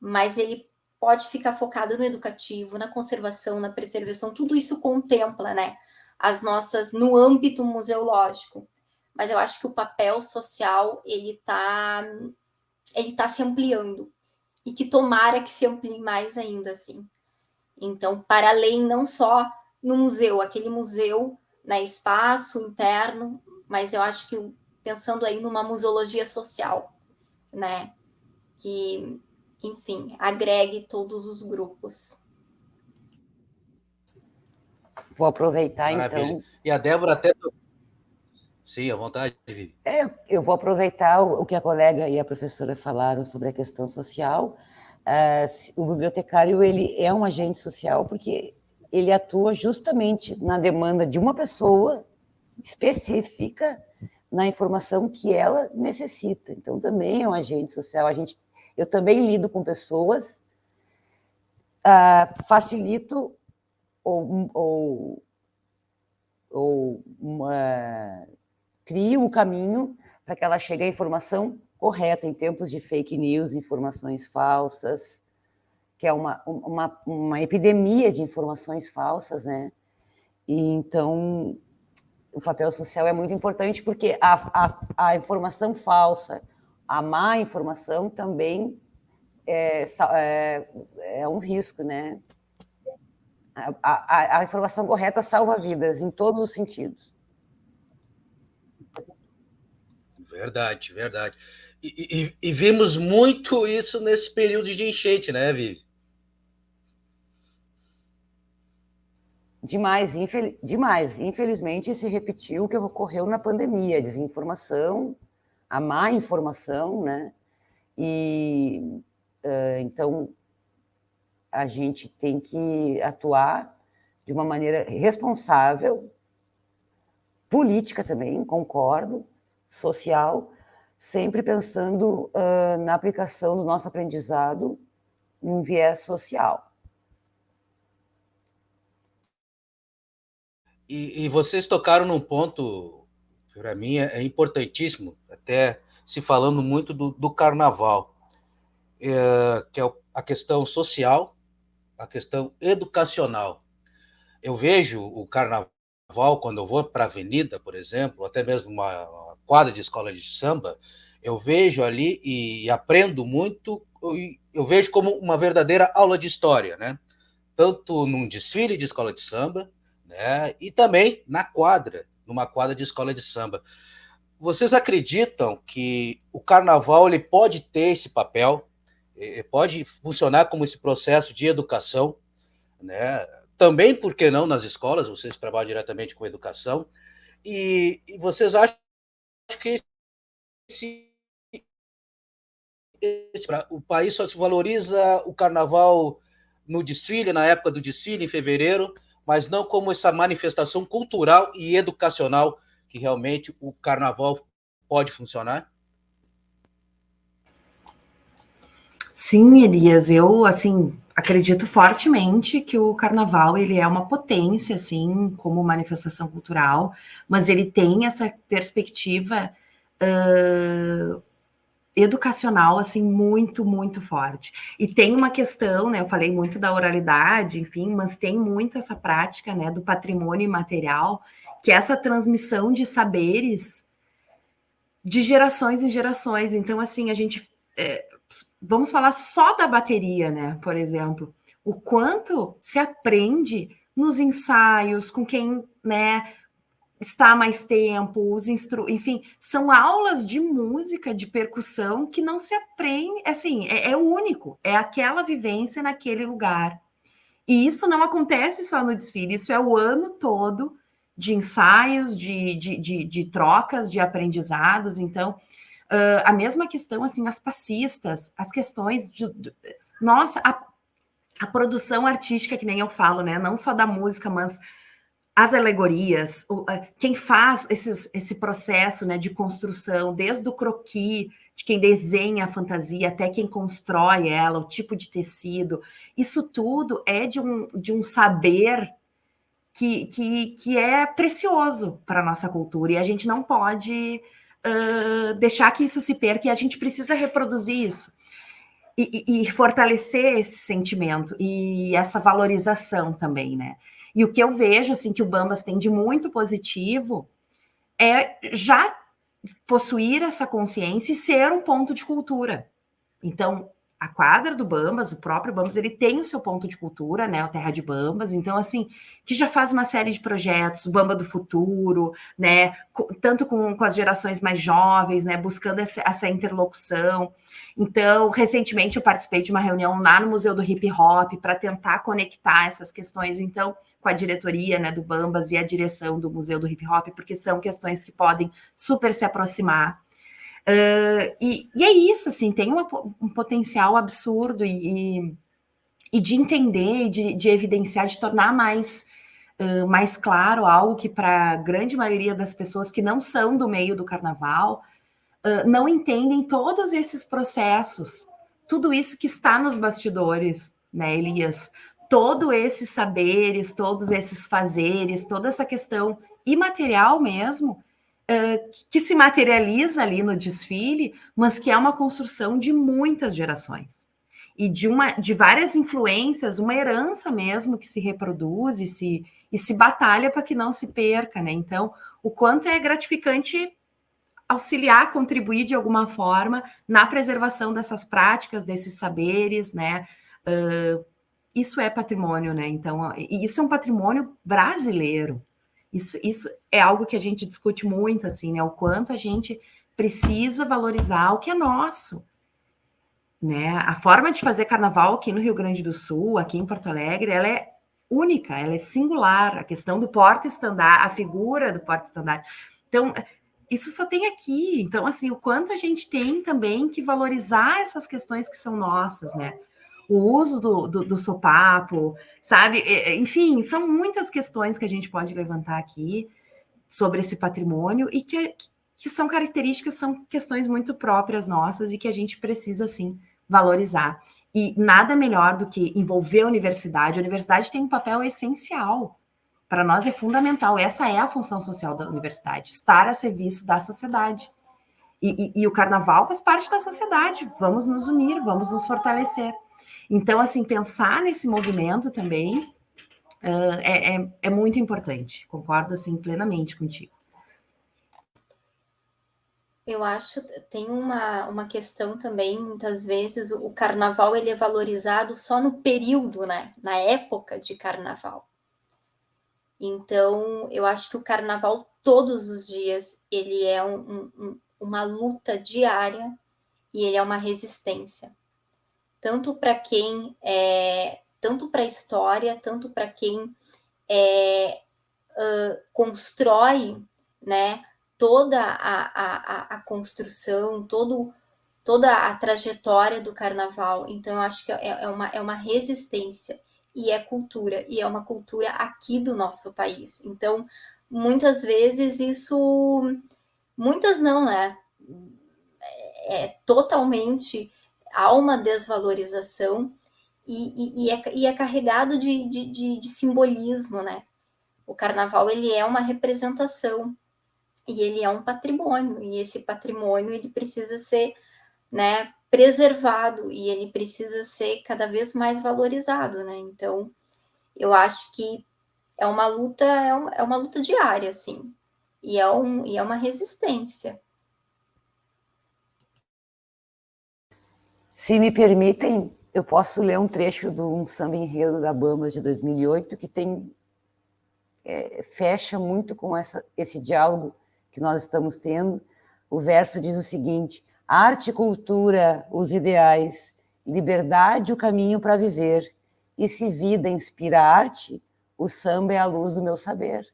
Mas ele pode ficar focado no educativo, na conservação, na preservação. Tudo isso contempla, né? No âmbito museológico. Mas eu acho que o papel social, ele tá se ampliando. E que tomara que se amplie mais ainda, assim. Então, para além, não só no museu, aquele museu, né, espaço interno, mas eu acho que pensando aí numa museologia social, né, que, enfim, agregue todos os grupos. Vou aproveitar, Maravilha. então... E a Débora até... Sim, à vontade, Vivi. Eu vou aproveitar o que a colega e a professora falaram sobre a questão social. O bibliotecário ele é um agente social porque ele atua justamente na demanda de uma pessoa específica na informação que ela necessita. Então, também é um agente social. Eu também lido com pessoas, facilito crio um caminho para que ela chegue à informação correta em tempos de fake news, informações falsas, que é uma epidemia de informações falsas, né? E então o papel social é muito importante porque a informação falsa, a má informação também é um risco, né? A informação correta salva vidas em todos os sentidos. Verdade, verdade. E vimos muito isso nesse período de enchente, né, Vivi? Demais, demais. Infelizmente, se repetiu o que ocorreu na pandemia, a desinformação, a má informação, né? E então a gente tem que atuar de uma maneira responsável, política também, concordo, social, sempre pensando na aplicação do nosso aprendizado num viés social. E vocês tocaram num ponto, para mim, é importantíssimo, até se falando muito do carnaval, que é a questão social, a questão educacional. Eu vejo o carnaval, quando eu vou para a avenida, por exemplo, até mesmo uma quadra de escola de samba, eu vejo ali e aprendo muito, eu vejo como uma verdadeira aula de história, né? Tanto num desfile de escola de samba, né? E também na quadra, numa quadra de escola de samba. Vocês acreditam que o carnaval ele pode ter esse papel, pode funcionar como esse processo de educação, né? Também, por que não, nas escolas, vocês trabalham diretamente com educação, e vocês acham que o país só se valoriza o carnaval no desfile, na época do desfile, em fevereiro, mas não como essa manifestação cultural e educacional que realmente o carnaval pode funcionar? Sim, Elias, eu, assim, acredito fortemente que o carnaval, ele é uma potência, assim, como manifestação cultural, mas ele tem essa perspectiva educacional, assim, muito, muito forte. E tem uma questão, né, eu falei muito da oralidade, enfim, mas tem muito essa prática, né, do patrimônio imaterial, que é essa transmissão de saberes de gerações em gerações. Então, assim, a gente... vamos falar só da bateria, né, por exemplo. O quanto se aprende nos ensaios, com quem, né, está mais tempo, enfim, são aulas de música, de percussão, que não se aprende, assim, é único, é aquela vivência naquele lugar. E isso não acontece só no desfile, isso é o ano todo de ensaios, de trocas, de aprendizados. Então, a mesma questão, assim, as passistas, as questões nossa, a produção artística, que nem eu falo, né, não só da música, mas as alegorias, quem faz esse processo, né, de construção, desde o croquis, de quem desenha a fantasia, até quem constrói ela, o tipo de tecido, isso tudo é de um saber que é precioso para a nossa cultura, e a gente não pode deixar que isso se perca, e a gente precisa reproduzir isso, e fortalecer esse sentimento, e essa valorização também, né? E o que eu vejo, assim, que o Bambas tem de muito positivo é já possuir essa consciência e ser um ponto de cultura. Então, a quadra do Bambas, o próprio Bambas, ele tem o seu ponto de cultura, né, o Terra de Bambas, então, assim, que já faz uma série de projetos, o Bamba do Futuro, né, tanto com as gerações mais jovens, né, buscando essa interlocução. Então, recentemente eu participei de uma reunião lá no Museu do Hip Hop para tentar conectar essas questões, então, com a diretoria, né, do Bambas e a direção do Museu do Hip Hop, porque são questões que podem super se aproximar. E é isso, assim, tem um potencial absurdo e de entender, de evidenciar, de tornar mais claro algo que para a grande maioria das pessoas que não são do meio do carnaval, não entendem todos esses processos, tudo isso que está nos bastidores, né, Elias? Todos esses saberes, todos esses fazeres, toda essa questão imaterial mesmo, que se materializa ali no desfile, mas que é uma construção de muitas gerações. E de várias influências, uma herança mesmo que se reproduz e se batalha para que não se perca, né? Então, o quanto é gratificante auxiliar, contribuir de alguma forma na preservação dessas práticas, desses saberes, né? Isso é patrimônio, né? Então, isso é um patrimônio brasileiro. Isso é algo que a gente discute muito, assim, né? O quanto a gente precisa valorizar o que é nosso, né? A forma de fazer carnaval aqui no Rio Grande do Sul, aqui em Porto Alegre, ela é única, ela é singular. A questão do porta-estandarte, a figura do porta-estandarte. Então, isso só tem aqui. Então, assim, o quanto a gente tem também que valorizar essas questões que são nossas, né? O uso do sopapo, sabe? Enfim, são muitas questões que a gente pode levantar aqui sobre esse patrimônio e que são características, são questões muito próprias nossas e que a gente precisa, sim, valorizar. E nada melhor do que envolver a universidade. A universidade tem um papel essencial para nós é fundamental. Essa é a função social da universidade, estar a serviço da sociedade. E o carnaval faz parte da sociedade. Vamos nos unir, vamos nos fortalecer. Então, assim, pensar nesse movimento também é muito importante. Concordo, assim, plenamente contigo. Eu acho, tem uma questão também, muitas vezes, o carnaval ele é valorizado só no período, né? Na época de carnaval. Então, eu acho que o carnaval, todos os dias, ele é uma luta diária e ele é uma resistência. Tanto para quem tanto para a história, tanto para quem constrói, né, toda a construção, toda a trajetória do carnaval. Então, eu acho que é uma resistência, e é cultura, e é uma cultura aqui do nosso país. Então, muitas vezes isso... Muitas não, né? Totalmente... Há uma desvalorização e é carregado de simbolismo, né? O carnaval, ele é uma representação e ele é um patrimônio, e esse patrimônio ele precisa ser, né, preservado, e ele precisa ser cada vez mais valorizado, né? Então, eu acho que é uma luta diária, assim, e é uma resistência. Se me permitem, eu posso ler um trecho de um samba enredo da Bambas de 2008 que fecha muito com esse diálogo que nós estamos tendo. O verso diz o seguinte: arte e cultura, os ideais, liberdade, o caminho para viver. E se vida inspira arte, o samba é a luz do meu saber.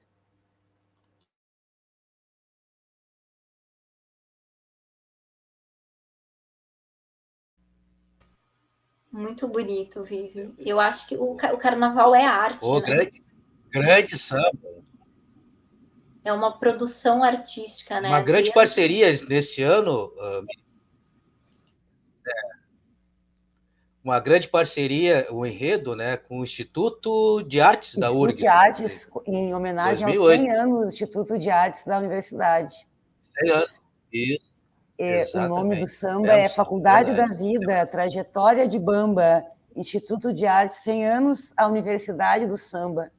Muito bonito, Vivi. Eu acho que o carnaval é arte, né? Grande samba. É uma produção artística, né? Uma grande parceria neste ano. Uma grande parceria, o enredo, né, com o Instituto de Artes da URGS. Instituto de Artes, em homenagem 2008. Aos 100 anos do Instituto de Artes da Universidade. 100 anos, isso. O nome do samba é Faculdade da Vida, Trajetória de Bamba, Instituto de Artes, 100 anos, a Universidade do Samba.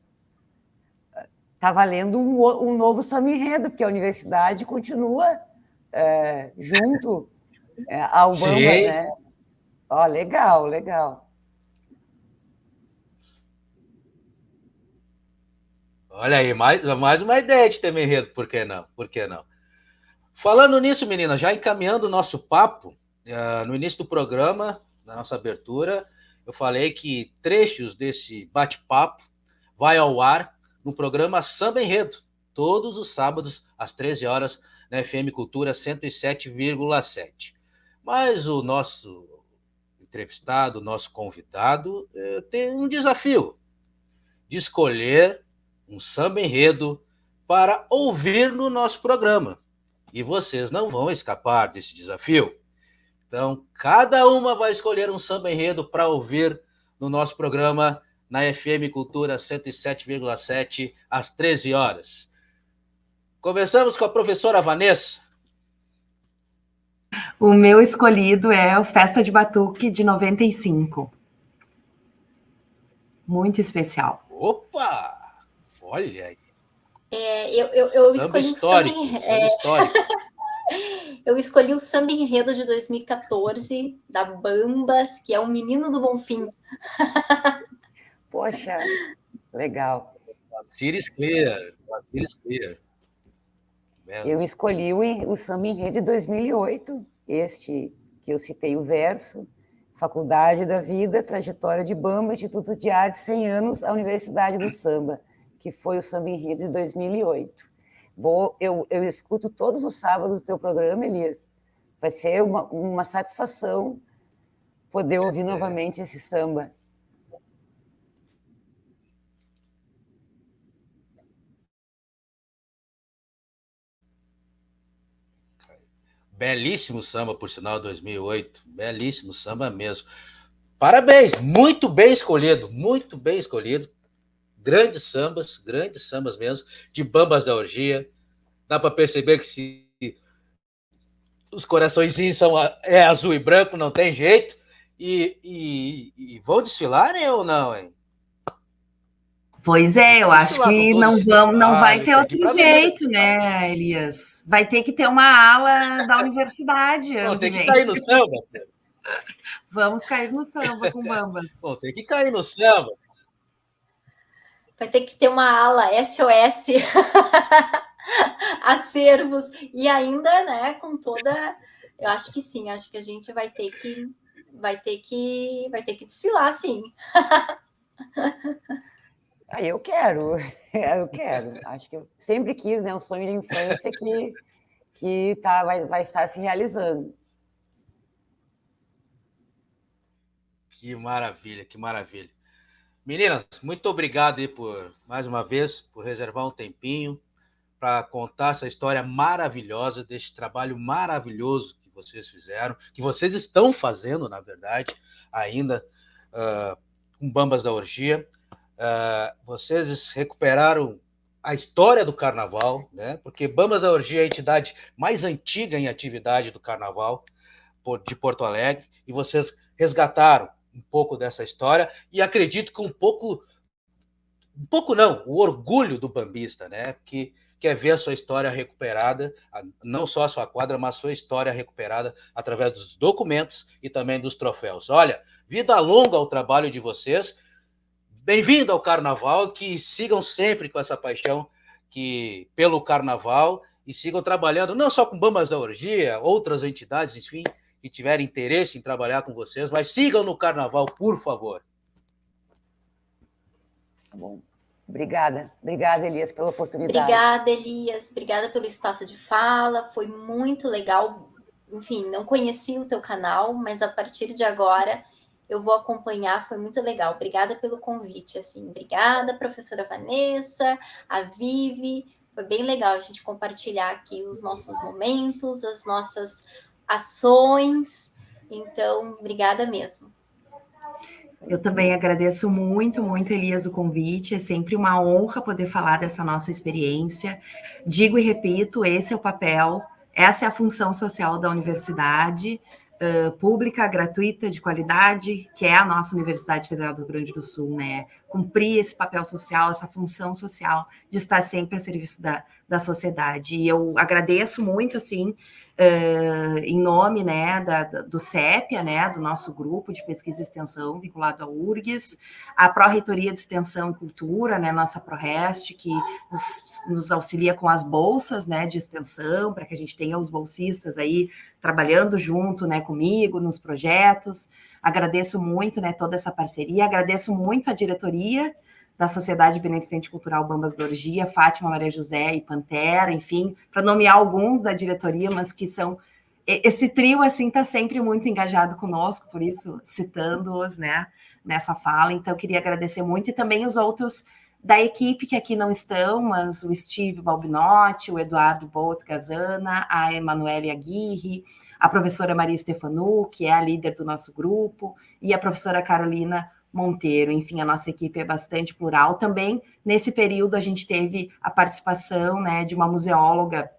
Está valendo um novo samba enredo, porque a universidade continua junto ao Bamba, né? Ó, legal, legal. Olha aí, mais uma ideia de ter enredo, por que não? Por que não? Falando nisso, meninas, já encaminhando o nosso papo, no início do programa, na nossa abertura, eu falei que trechos desse bate-papo vai ao ar no programa Samba Enredo, todos os sábados, às 13 horas, na FM Cultura 107,7. Mas o nosso entrevistado, o nosso convidado, tem um desafio de escolher um samba enredo para ouvir no nosso programa. E vocês não vão escapar desse desafio. Então, cada uma vai escolher um samba enredo para ouvir no nosso programa na FM Cultura 107,7, às 13 horas. Começamos com a professora Vanessa. O meu escolhido é o Festa de Batuque, de 95. Muito especial. Opa! Olha aí. Eu escolhi um samba enredo. Eu escolhi o samba enredo de 2014, da Bambas, que é o Menino do Bonfim. Poxa, legal. Ciris Clear. Eu escolhi o samba enredo de 2008, este que eu citei o verso, Faculdade da Vida, Trajetória de Bamba, Instituto de Artes, 100 anos, a Universidade do Samba, que foi o samba enredo de 2008. Eu escuto todos os sábados o teu programa, Elias. Vai ser uma satisfação poder ouvir novamente esse samba. Belíssimo samba, por sinal, 2008. Belíssimo samba mesmo. Parabéns, muito bem escolhido, muito bem escolhido. grandes sambas mesmo, de Bambas da Orgia. Dá para perceber que os coraçõezinhos são azul e branco, não tem jeito. E vão desfilar, né, ou não, hein? Pois é, eu acho que não vai ter outro jeito, né, Elias? Vai ter que ter uma ala da universidade. Bom, tem que cair no samba. Vamos cair no samba com Bambas. Bom, tem que cair no samba. Vai ter que ter uma ala SOS, acervos, e ainda, né, com toda... Eu acho que sim, acho que a gente vai ter que desfilar, sim. Eu quero. Acho que eu sempre quis, né? Um sonho de infância que vai estar se realizando. Que maravilha. Meninas, muito obrigado aí mais uma vez, por reservar um tempinho para contar essa história maravilhosa, desse trabalho maravilhoso que vocês fizeram, que vocês estão fazendo, na verdade, ainda com Bambas da Orgia. Vocês recuperaram a história do carnaval, né? Porque Bambas da Orgia é a entidade mais antiga em atividade do carnaval de Porto Alegre, e vocês resgataram um pouco dessa história, e acredito que o orgulho do bambista, né? Que quer ver a sua história recuperada, não só a sua quadra, mas a sua história recuperada através dos documentos e também dos troféus. Olha, vida longa ao trabalho de vocês. Bem-vindo ao Carnaval, que sigam sempre com essa paixão pelo Carnaval e sigam trabalhando não só com Bambas da Orgia, outras entidades, enfim, que tiverem interesse em trabalhar com vocês, mas sigam no Carnaval, por favor. Tá bom. Obrigada, Elias, pela oportunidade. Obrigada, Elias. Obrigada pelo espaço de fala. Foi muito legal. Enfim, não conheci o teu canal, mas a partir de agora eu vou acompanhar. Foi muito legal. Obrigada pelo convite. Assim, obrigada, professora Vanessa, a Vivi. Foi bem legal a gente compartilhar aqui os nossos momentos, as nossas ações. Então, obrigada mesmo. Eu também agradeço muito, Elias, o convite. É sempre uma honra poder falar dessa nossa experiência. Digo e repito, esse é o papel, essa é a função social da universidade pública, gratuita, de qualidade, que é a nossa Universidade Federal do Rio Grande do Sul, né? Cumprir esse papel social, essa função social de estar sempre a serviço da sociedade. E eu agradeço muito, assim, em nome, né, do CEPIA, né, do nosso grupo de pesquisa e extensão vinculado ao URGS, a Pró-Reitoria de Extensão e Cultura, né, nossa ProRest, que nos auxilia com as bolsas, né, de extensão, para que a gente tenha os bolsistas aí trabalhando junto, né, comigo nos projetos. Agradeço muito, né, toda essa parceria, agradeço muito a diretoria da Sociedade Beneficente Cultural Bambas da Orgia, Fátima, Maria José e Pantera, enfim, para nomear alguns da diretoria, mas que são... Esse trio, assim, está sempre muito engajado conosco, por isso, citando-os, né, nessa fala. Então, eu queria agradecer muito, e também os outros da equipe que aqui não estão, mas o Steve Balbinotti, o Eduardo Bout Gazana, a Emanuele Aguirre, a professora Maria Stefanu, que é a líder do nosso grupo, e a professora Carolina Monteiro. Enfim, a nossa equipe é bastante plural. Também, nesse período, a gente teve a participação, né, de uma museóloga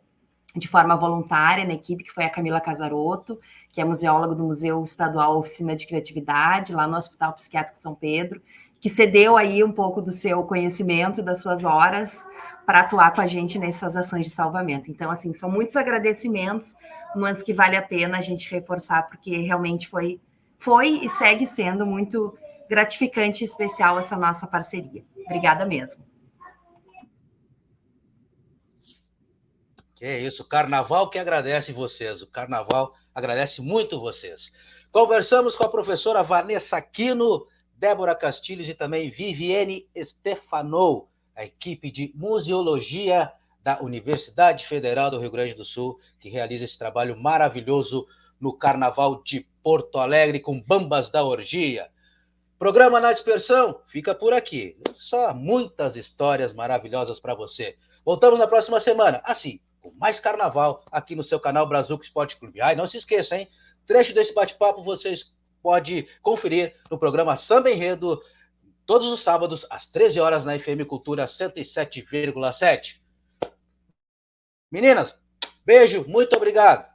de forma voluntária na equipe, que foi a Camila Casarotto, que é museóloga do Museu Estadual Oficina de Criatividade, lá no Hospital Psiquiátrico São Pedro, que cedeu aí um pouco do seu conhecimento, das suas horas, para atuar com a gente nessas ações de salvamento. Então, assim, são muitos agradecimentos, mas que vale a pena a gente reforçar, porque realmente foi e segue sendo muito gratificante e especial essa nossa parceria. Obrigada mesmo. Que é isso, o Carnaval que agradece vocês, o Carnaval agradece muito vocês. Conversamos com a professora Vanessa Aquino, Débora Castilhos e também Viviane Stefano, a equipe de museologia da Universidade Federal do Rio Grande do Sul, que realiza esse trabalho maravilhoso no Carnaval de Porto Alegre com Bambas da Orgia. Programa Na Dispersão fica por aqui. Só muitas histórias maravilhosas para você. Voltamos na próxima semana, assim, com mais Carnaval, aqui no seu canal Brazuca Esporte Clube. Não se esqueça, hein? Trecho desse bate-papo vocês podem conferir no programa Samba Enredo, todos os sábados, às 13 horas, na FM Cultura 107,7. Meninas, beijo, muito obrigado.